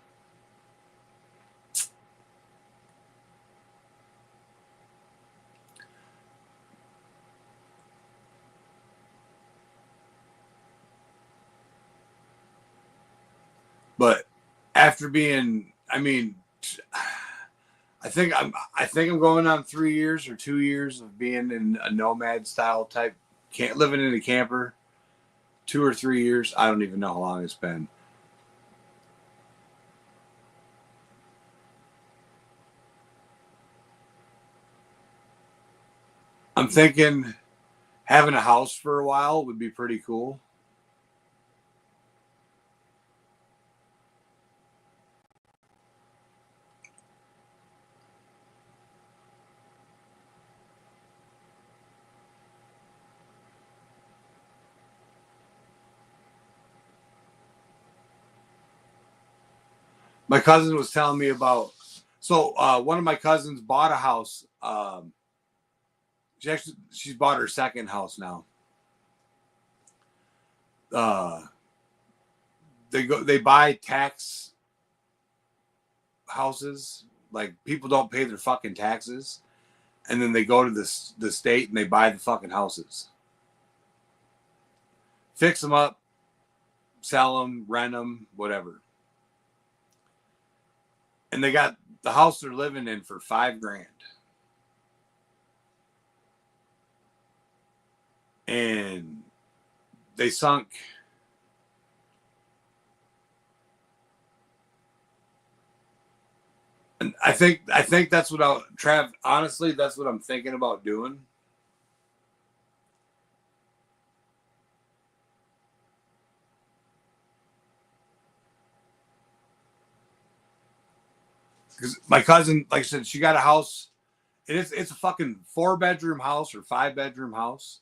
But after being, I mean, I think I'm going on 3 years or 2 years of being in a nomad style type, living in a camper. 2 or 3 years. I don't even know how long it's been. I'm thinking having a house for a while would be pretty cool. My cousin was telling me about, one of my cousins bought a house. She's bought her second house now. They buy tax houses, like people don't pay their fucking taxes, and then they go to the state and they buy the fucking houses, fix them up, sell them, rent them, whatever. And they got the house they're living in for $5,000. And they sunk and I think that's what Trav, honestly, that's what I'm thinking about doing. Because my cousin, like I said, she got a house. It's a fucking 4-bedroom house or 5-bedroom house.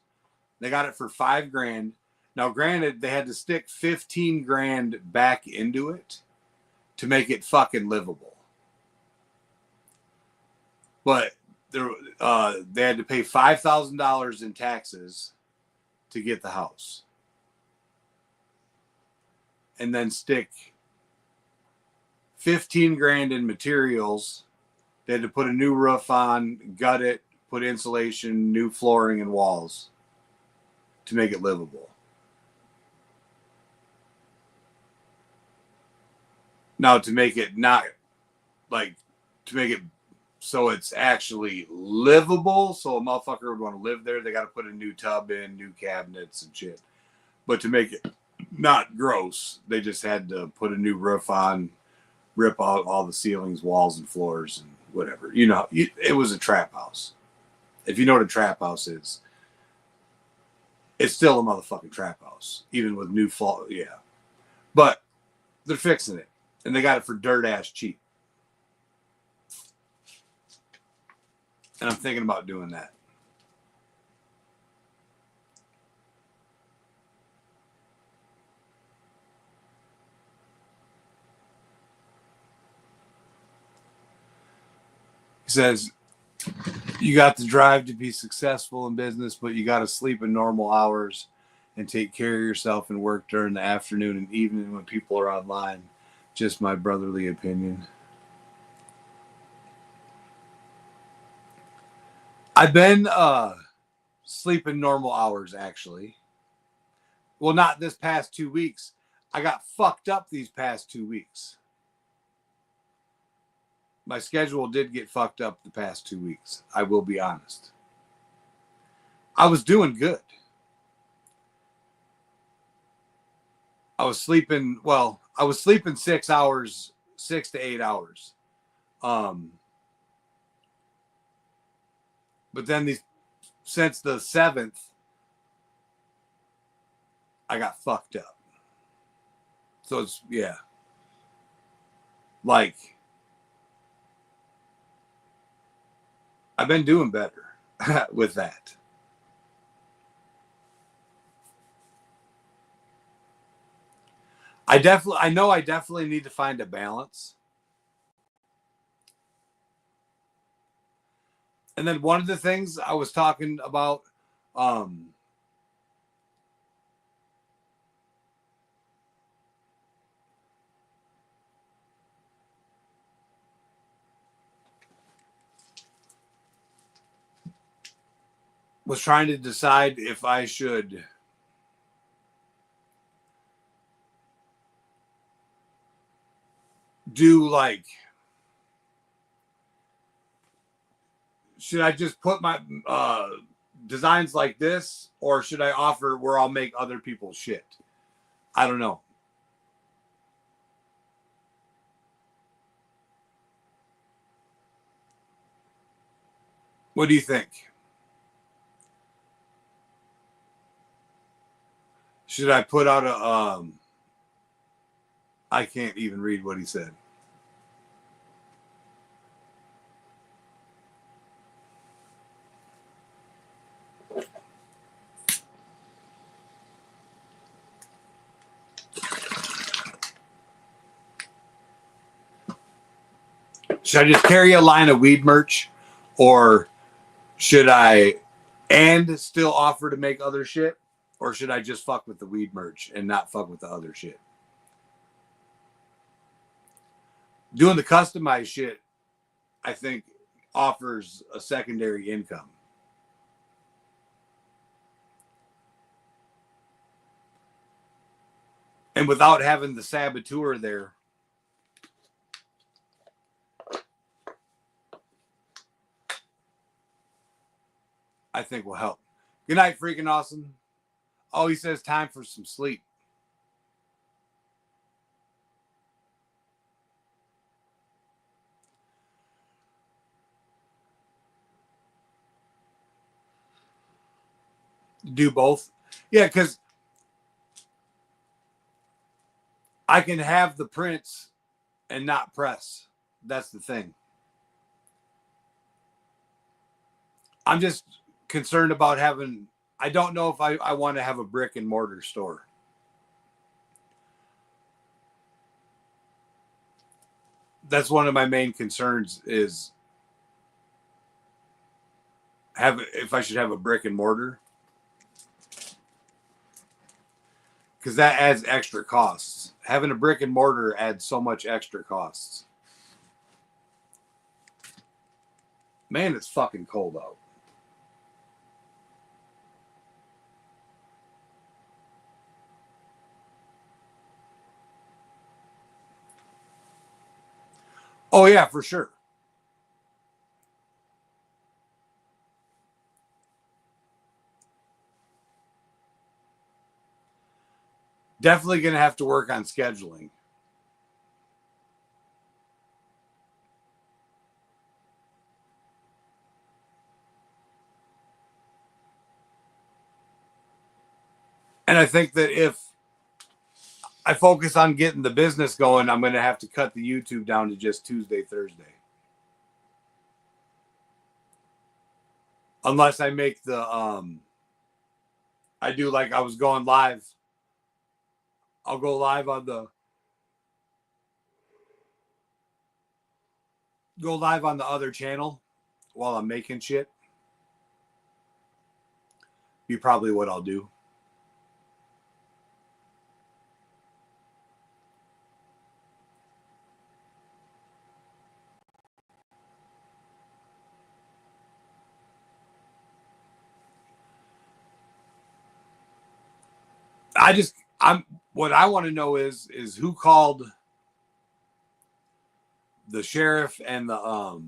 They got it for $5,000. Now, granted, they had to stick $15,000 back into it to make it fucking livable. But they had to pay $5,000 in taxes to get the house, and then stick $15,000 in materials. They had to put a new roof on, gut it, put insulation, new flooring and walls to make it livable. Now, to make it to make it so it's actually livable, so a motherfucker would want to live there, they got to put a new tub in, new cabinets and shit. But to make it not gross, they just had to put a new roof on, rip out all the ceilings, walls, and floors, and whatever. You know, it was a trap house. If you know what a trap house is, it's still a motherfucking trap house, even with new floor. Yeah. But they're fixing it, and they got it for dirt ass cheap. And I'm thinking about doing that. He says, you got the drive to be successful in business, but you got to sleep in normal hours and take care of yourself and work during the afternoon and evening when people are online. Just my brotherly opinion. I've been sleeping normal hours, actually. Well, not this past 2 weeks. I got fucked up these past 2 weeks. my schedule did get fucked up the past 2 weeks. I will be honest. I was doing good. I was sleeping 6 hours, 6 to 8 hours. But then since the 7th, I got fucked up. So it's, yeah. Like, I've been doing better with that. I know I definitely need to find a balance. And then one of the things I was talking about, was trying to decide if I should do like, should I just put my designs like this, or should I offer where I'll make other people's shit? I don't know. What do you think? Should I put out a I can't even read what he said. Should I just carry a line of weed merch, or should I and still offer to make other shit, or should I just fuck with the weed merch and not fuck with the other shit? Doing the customized shit, I think, offers a secondary income. And without having the saboteur there, I think will help. Good night, freaking awesome. Oh, he says time for some sleep. Do both. Yeah, because I can have the prints and not press. That's the thing. I'm just concerned about having, I don't know if I want to have a brick and mortar store. That's one of my main concerns is if I should have a brick and mortar. Because that adds extra costs. Having a brick and mortar adds so much extra costs. Man, it's fucking cold out. Oh, yeah, for sure. Definitely going to have to work on scheduling. And I think that if I focus on getting the business going, I'm going to have to cut the YouTube down to just Tuesday, Thursday. Unless I make the, I do like I was going live. I'll go live on the other channel while I'm making shit. Be probably what I'll do. What I want to know is who called the sheriff and the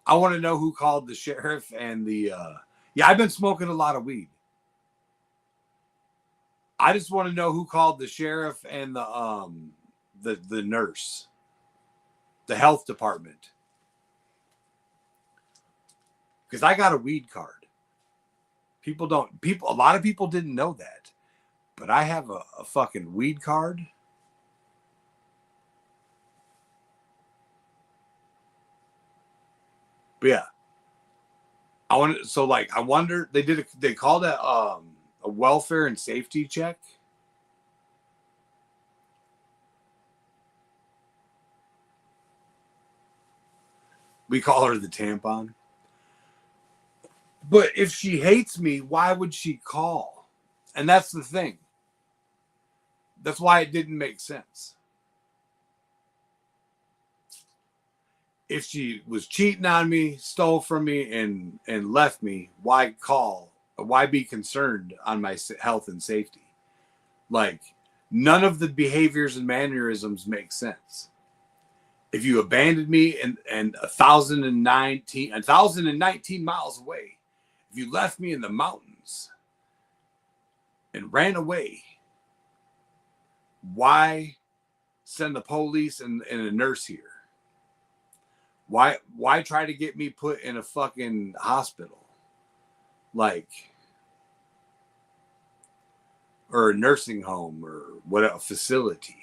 I want to know who called the sheriff and the yeah, I've been smoking a lot of weed. I just want to know who called the sheriff and the nurse, the health department. Because I got a weed card. A lot of people didn't know that. But I have a fucking weed card. But yeah. I wonder, they called it a welfare and safety check. We call her the tampon. But if she hates me, why would she call? And that's the thing. That's why it didn't make sense. If she was cheating on me, stole from me, and left me, why call? Why be concerned on my health and safety? Like, none of the behaviors and mannerisms make sense. If you abandoned me and 1,019 miles away, if you left me in the mountains and ran away, why send the police and a nurse here? Why try to get me put in a fucking hospital? Like, or a nursing home or what, a facility?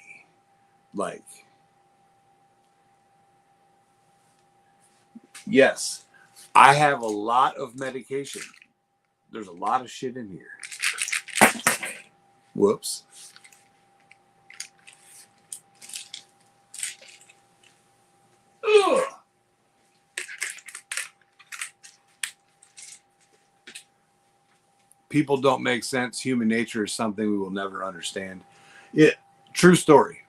Like, yes, I have a lot of medication. There's a lot of shit in here. Whoops. Ugh. People don't make sense. Human nature is something we will never understand. True story.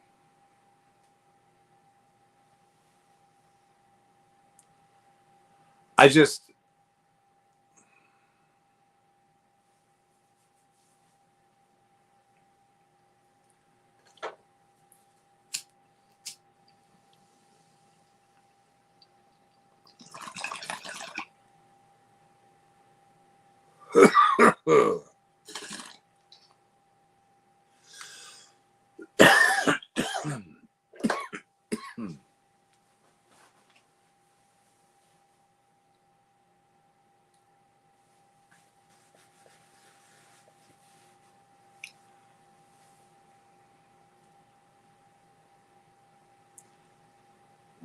I just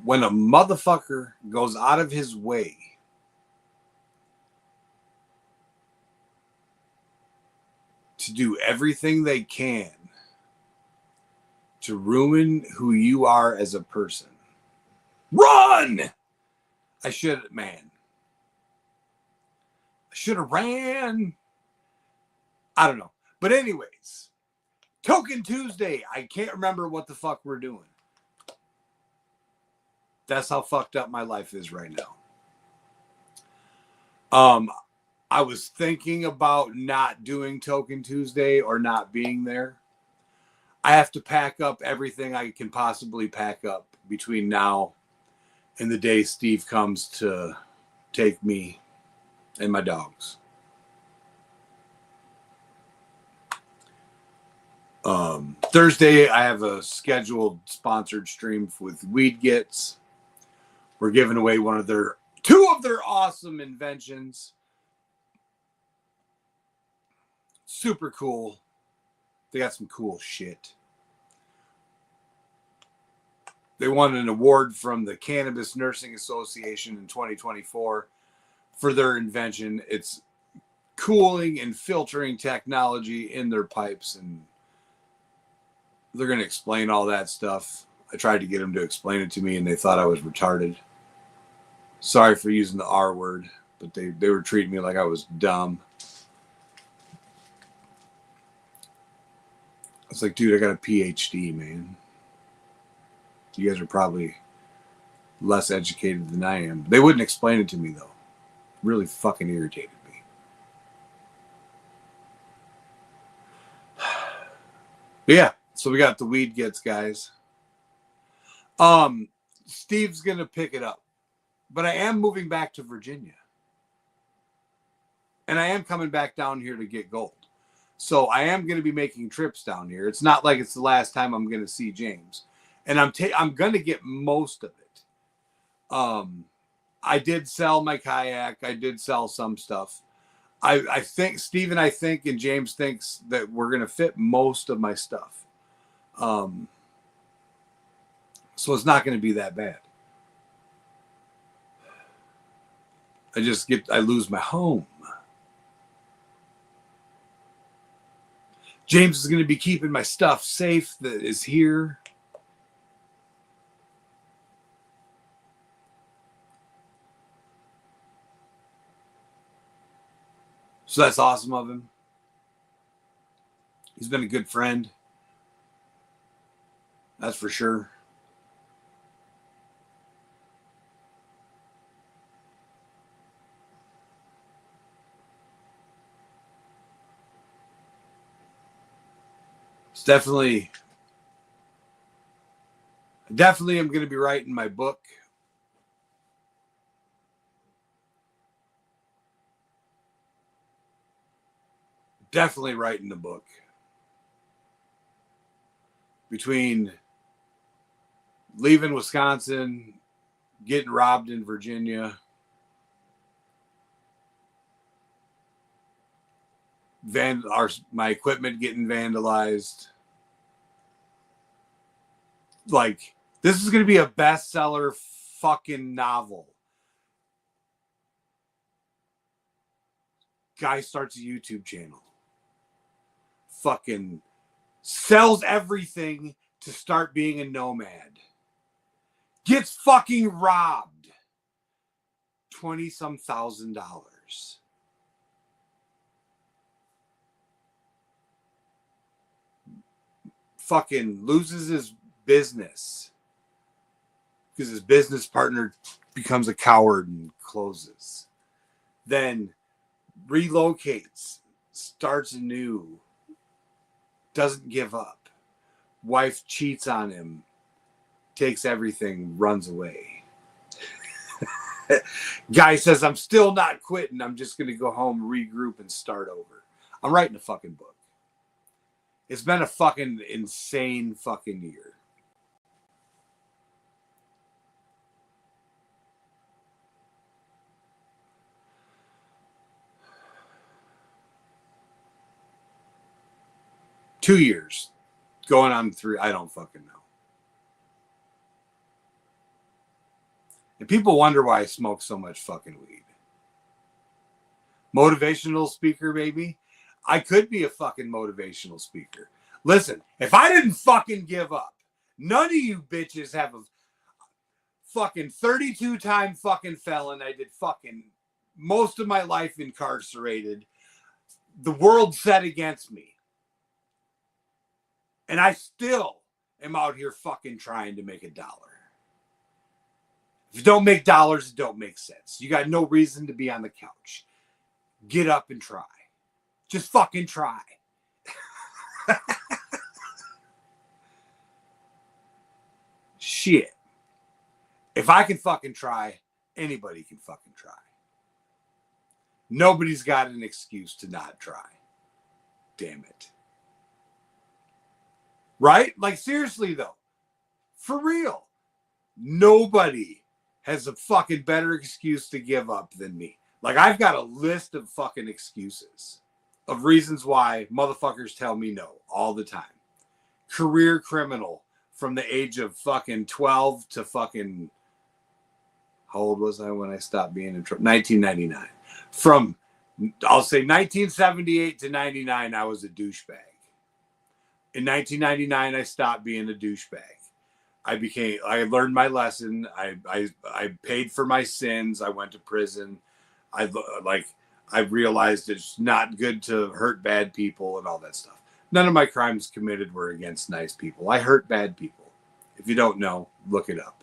when a motherfucker goes out of his way to do everything they can to ruin who you are as a person, run! I should have ran. I don't know. But anyways, Token Tuesday. I can't remember what the fuck we're doing. That's how fucked up my life is right now. I was thinking about not doing Token Tuesday or not being there. I have to pack up everything I can possibly pack up between now and the day Steve comes to take me and my dogs. Thursday, I have a scheduled sponsored stream with Weed Gets. We're giving away two of their awesome inventions. Super cool. They got some cool shit. They won an award from the Cannabis Nursing Association in 2024 for their invention. It's cooling and filtering technology in their pipes, and they're going to explain all that stuff. I tried to get them to explain it to me, and they thought I was retarded. Sorry for using the R word, but they were treating me like I was dumb. It's like, dude, I got a PhD, man. You guys are probably less educated than I am. They wouldn't explain it to me, though. Really fucking irritated me. But yeah, So we got the weed gets, guys. Steve's gonna pick it up, but I am moving back to Virginia, and I am coming back down here to get gold. So I am going to be making trips down here. It's not like it's the last time I'm going to see James, and I'm going to get most of it. I did sell my kayak. I did sell some stuff. I think Steve and James thinks that we're going to fit most of my stuff. So it's not going to be that bad. I lose my home. James is going to be keeping my stuff safe that is here. So that's awesome of him. He's been a good friend. That's for sure. It's definitely I'm going to be writing my book. Definitely writing the book. Between leaving Wisconsin, getting robbed in Virginia, my equipment getting vandalized. Like, this is going to be a bestseller fucking novel. Guy starts a YouTube channel. Fucking sells everything to start being a nomad. Gets fucking robbed. $20-some thousand. Fucking loses his business because his business partner becomes a coward and closes. Then relocates, starts anew, doesn't give up. Wife cheats on him, takes everything, runs away. Guy says, I'm still not quitting. I'm just going to go home, regroup, and start over. I'm writing a fucking book. It's been a fucking insane fucking year. Two years. Going on 3. I don't fucking know. And people wonder why I smoke so much fucking weed. Motivational speaker, baby. I could be a fucking motivational speaker. Listen, if I didn't fucking give up, none of you bitches have a fucking 32-time fucking felon. I did fucking most of my life incarcerated. The world set against me. And I still am out here fucking trying to make $1. If you don't make dollars, it don't make sense. You got no reason to be on the couch. Get up and try. Just fucking try. Shit. If I can fucking try, anybody can fucking try. Nobody's got an excuse to not try. Damn it. Right? Like, seriously, though. For real. Nobody has a fucking better excuse to give up than me. Like, I've got a list of fucking excuses of reasons why motherfuckers tell me no all the time. Career criminal from the age of fucking 12 to fucking, how old was I when I stopped being in trouble? 1999. From, I'll say 1978 to 99, I was a douchebag. In 1999, I stopped being a douchebag. I learned my lesson. I paid for my sins. I went to prison. I realized it's not good to hurt bad people and all that stuff. None of my crimes committed were against nice people. I hurt bad people. If you don't know, look it up.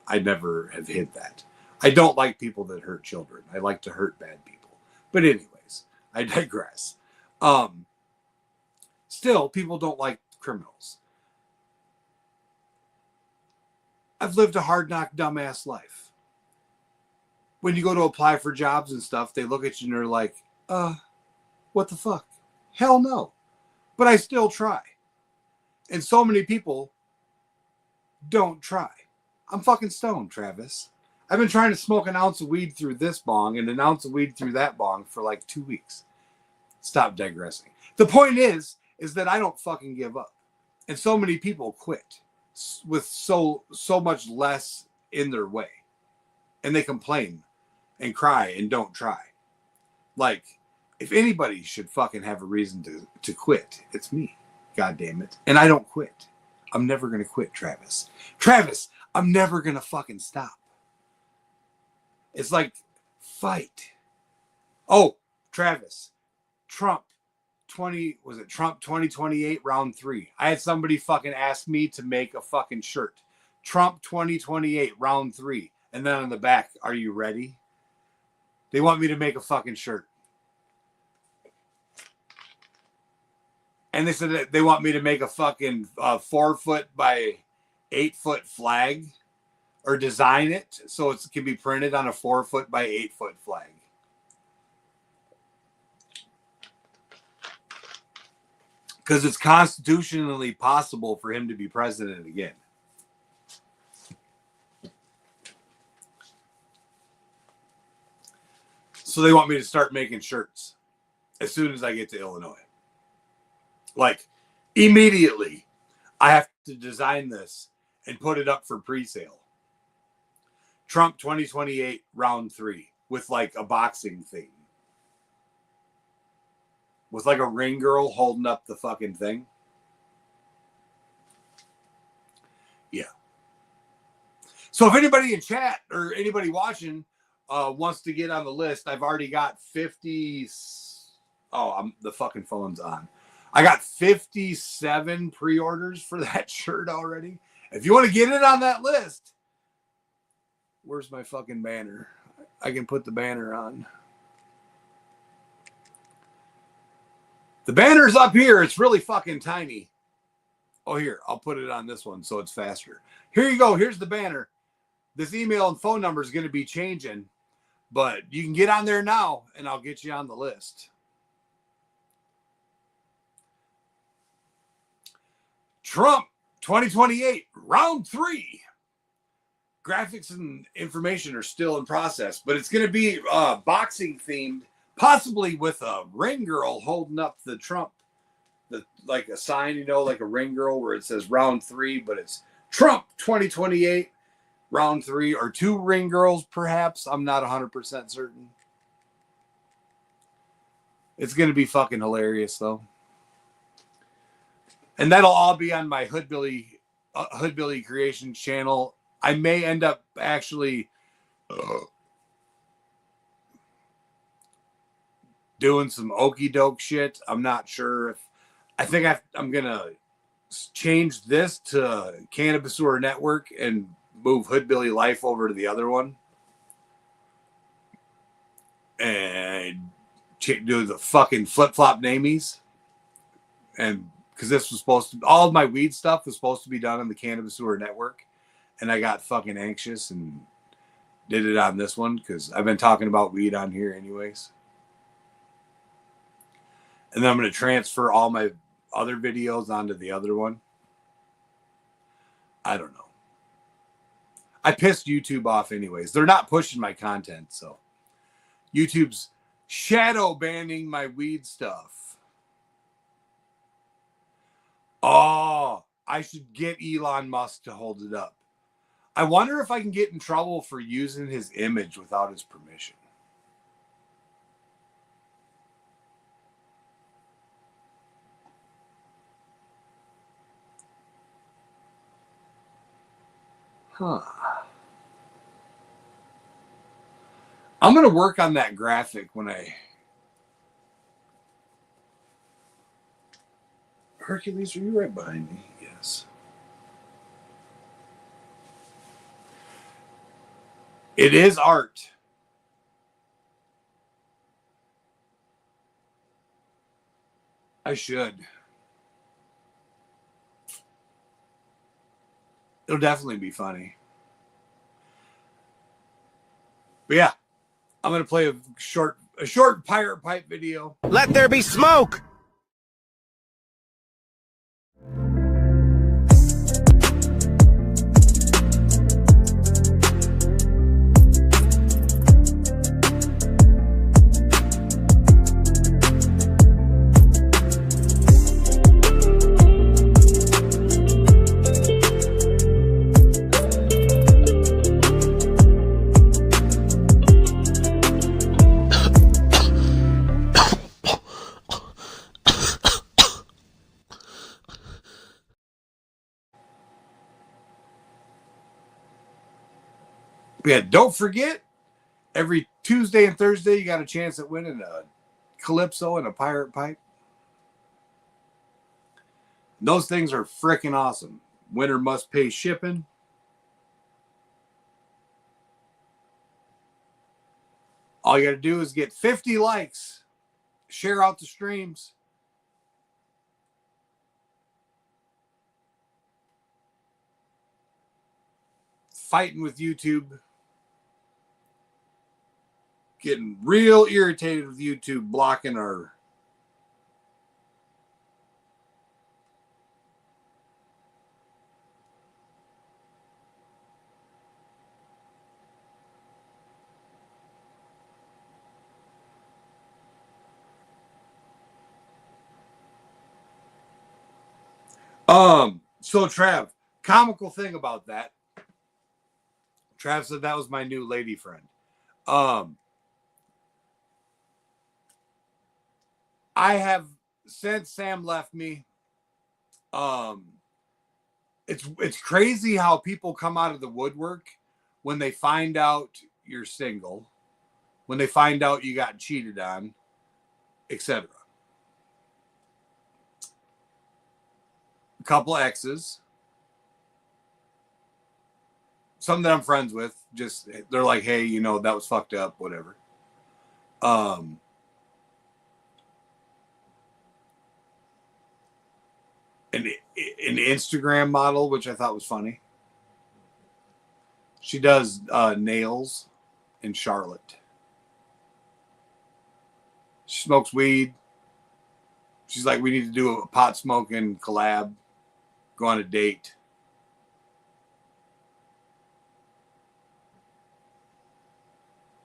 I never have hid that. I don't like people that hurt children. I like to hurt bad people. But anyways, I digress. Still, people don't like criminals. I've lived a hard knock, dumbass life. When you go to apply for jobs and stuff, they look at you and they're like, what the fuck? Hell no. But I still try. And so many people don't try. I'm fucking stoned, Travis. I've been trying to smoke an ounce of weed through this bong and an ounce of weed through that bong for like 2 weeks. Stop digressing. The point is that I don't fucking give up. And so many people quit with so much less in their way. And they complain and cry and don't try. Like, if anybody should fucking have a reason to quit, it's me. God damn it. And I don't quit. I'm never going to quit, Travis. Travis, I'm never going to fucking stop. It's like, fight. Oh, Travis, Trump 2028 round 3. I had somebody fucking ask me to make a fucking shirt. Trump 2028 round 3. And then on the back, are you ready? They want me to make a fucking shirt. And they said that they want me to make a fucking 4 foot by 8 foot flag, or design it so it can be printed on a 4 foot by 8 foot flag. Because it's constitutionally possible for him to be president again. So they want me to start making shirts as soon as I get to Illinois. Like, immediately, I have to design this and put it up for pre-sale. Trump 2028 round 3 with like a boxing theme. With like a ring girl holding up the fucking thing. Yeah. So if anybody in chat or anybody watching wants to get on the list, I've already got 50. The fucking phone's on. I got 57 pre-orders for that shirt already. If you want to get it on that list, where's my fucking banner? I can put the banner on. The banner's up here. It's really fucking tiny. Oh, here. I'll put it on this one so it's faster. Here you go. Here's the banner. This email and phone number is going to be changing, but you can get on there now, and I'll get you on the list. Trump 2028 round 3. Graphics and information are still in process, but it's going to be boxing themed, possibly with a ring girl holding up the Trump, like a sign, you know, like a ring girl where it says round 3, but it's Trump 2028 round 3, or 2 ring girls, perhaps. I'm not 100% certain. It's going to be fucking hilarious, though. And that'll all be on my Hoodbilly Creations channel. I may end up actually doing some okie doke shit. I'm not sure if I think I'm gonna change this to Cannabis Sewer Network and move Hoodbilly Life over to the other one, and do the fucking flip flop namies. And because this was supposed to, all of my weed stuff was supposed to be done on the Cannabis Sewer Network. And I got fucking anxious and did it on this one because I've been talking about weed on here anyways. And then I'm going to transfer all my other videos onto the other one. I don't know. I pissed YouTube off anyways. They're not pushing my content, so YouTube's shadow banning my weed stuff. Oh, I should get Elon Musk to hold it up. I wonder if I can get in trouble for using his image without his permission. Huh. I'm going to work on that graphic when I... Hercules, are you right behind me? Yes. It is art. I should. It'll definitely be funny. But yeah, I'm gonna play a short pirate pipe video. Let there be smoke! Yeah, don't forget, every Tuesday and Thursday, you got a chance at winning a Calypso and a pirate pipe. And those things are freaking awesome. Winner must pay shipping. All you got to do is get 50 likes, share out the streams. Fighting with YouTube. Getting real irritated with YouTube blocking our so Trav, comical thing about that. Trav said that was my new lady friend. I have, since Sam left me, it's crazy how people come out of the woodwork when they find out you're single, when they find out you got cheated on, etc. A couple exes, some that I'm friends with, just they're like, hey, you know, that was fucked up, whatever. An Instagram model, which I thought was funny. She does nails in Charlotte. She smokes weed. She's like, we need to do a pot smoking collab, go on a date.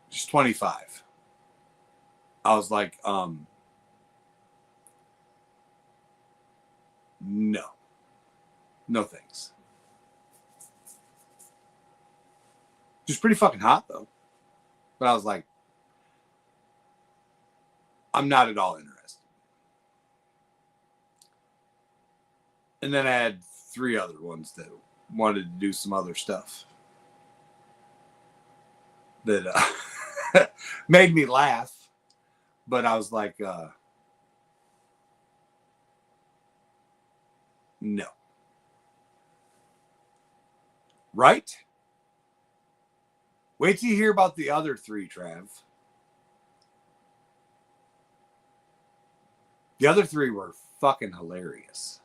She's 25. I was like, no thanks. She's pretty fucking hot though. But I was like, I'm not at all interested. And then I had 3 other ones that wanted to do some other stuff that made me laugh. But I was like, no. Right? Wait till you hear about the other 3, Trav. The other 3 were fucking hilarious.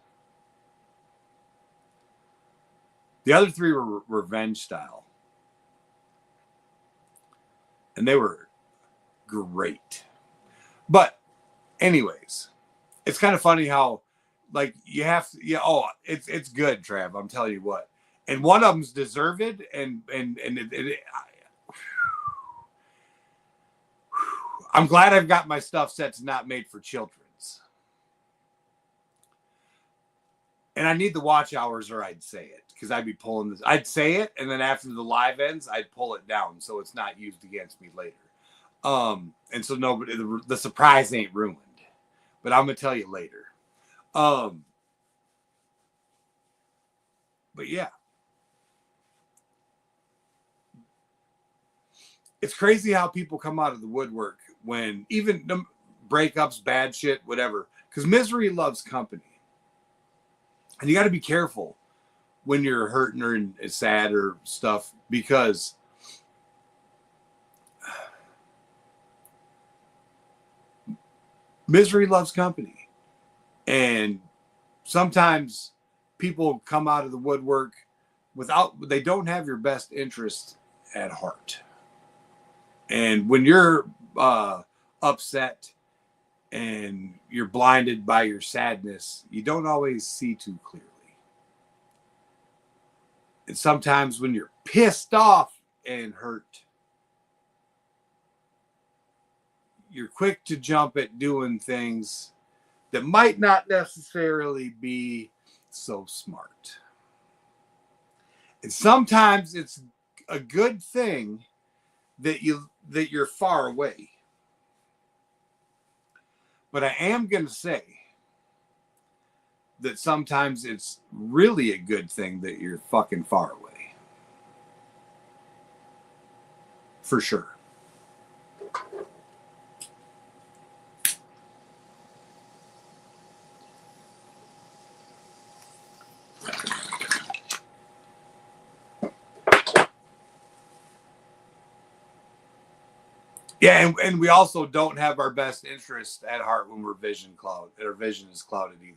The other 3 were revenge style. And they were great. But anyways, it's kind of funny how like you have to, it's good, Trav. I'm telling you what. And one of them's deserved, and I'm glad I've got my stuff set to not made for children's. And I need the watch hours or I'd say it, because I'd be pulling this. I'd say it, and then after the live ends, I'd pull it down so it's not used against me later. And so nobody, the surprise ain't ruined. But I'm gonna tell you later. But yeah. It's crazy how people come out of the woodwork when even breakups, bad shit, whatever. Because misery loves company. And you got to be careful when you're hurting or sad or stuff, because misery loves company. And sometimes people come out of the woodwork they don't have your best interest at heart. And when you're upset and you're blinded by your sadness, you don't always see too clearly. And sometimes when you're pissed off and hurt, you're quick to jump at doing things that might not necessarily be so smart. And sometimes it's a good thing that you're far away. But I am going to say that sometimes it's really a good thing that you're fucking far away. For sure. Yeah, and we also don't have our best interest at heart when we're our vision is clouded either.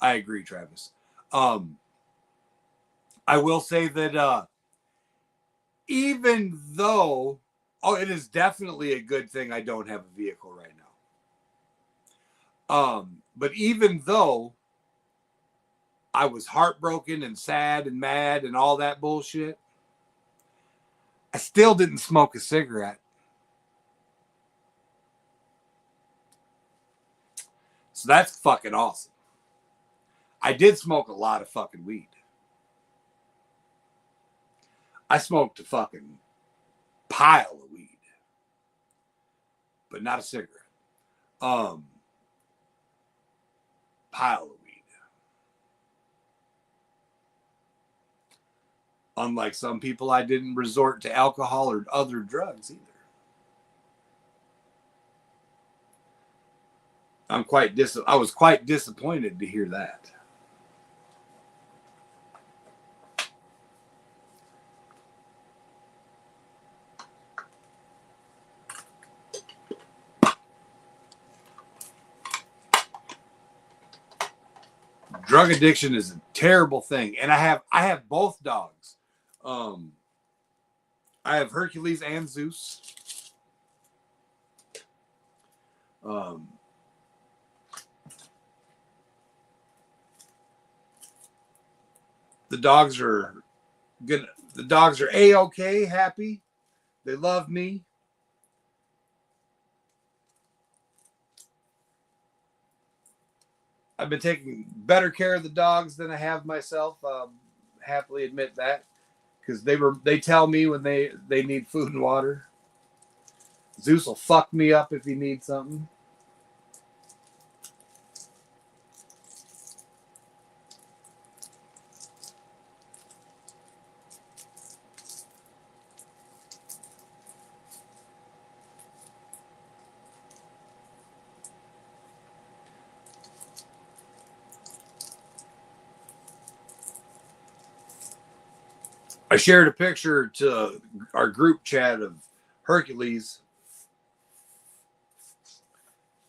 I agree, Travis. I will say that even though, it is definitely a good thing I don't have a vehicle right now. But even though I was heartbroken and sad and mad and all that bullshit, I still didn't smoke a cigarette. So that's fucking awesome. I did smoke a lot of fucking weed. I smoked a fucking pile of weed, but not a cigarette. Pile of weed. Unlike some people, I didn't resort to alcohol or other drugs either. I was quite disappointed to hear that. Drug addiction is a terrible thing, and I have both dogs. I have Hercules and Zeus. The dogs are good. The dogs are A-okay, happy. They love me. I've been taking better care of the dogs than I have myself. Happily admit that, because they tell me when they need food and water. Zeus will fuck me up if he needs something. I shared a picture to our group chat of Hercules.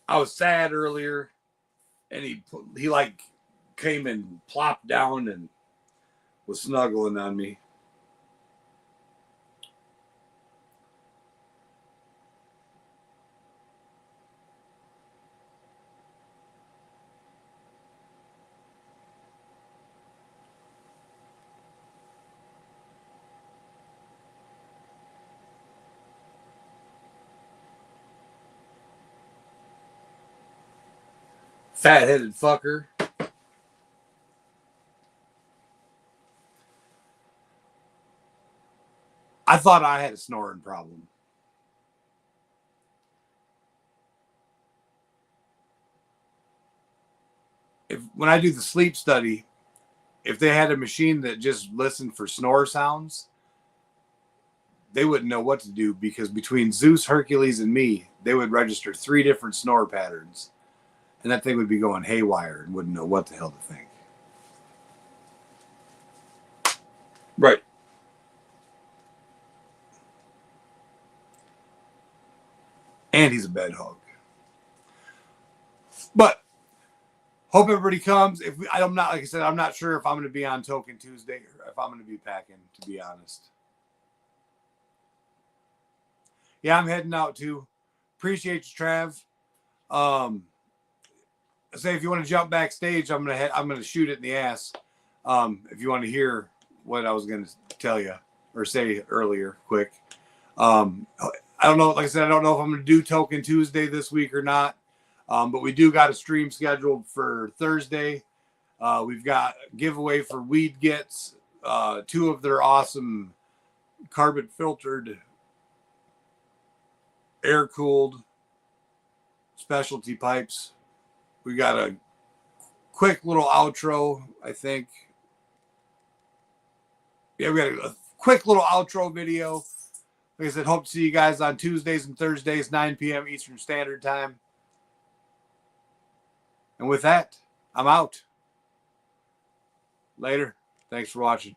I was sad earlier, and he like came and plopped down and was snuggling on me. Fat-headed fucker. I thought I had a snoring problem. When I do the sleep study, if they had a machine that just listened for snore sounds, they wouldn't know what to do, because between Zeus, Hercules, and me, they would register 3 different snore patterns. And that thing would be going haywire and wouldn't know what the hell to think. Right. And he's a bed hog. But Hope everybody comes. I'm not, like I said, I'm not sure if I'm going to be on Token Tuesday or if I'm going to be packing, to be honest. Yeah, I'm heading out too. Appreciate you, Trav. Say if you want to jump backstage, I'm gonna shoot it in the ass. If you want to hear what I was gonna tell you or say earlier, quick. I don't know. Like I said, I don't know if I'm gonna do Token Tuesday this week or not. But we do got a stream scheduled for Thursday. We've got a giveaway for Weed Gets, 2 of their awesome carbon filtered, air cooled specialty pipes. We got a quick little outro, I think. Yeah, we got a quick little outro video. Like I said, hope to see you guys on Tuesdays and Thursdays, 9 p.m. Eastern Standard Time. And with that, I'm out. Later. Thanks for watching.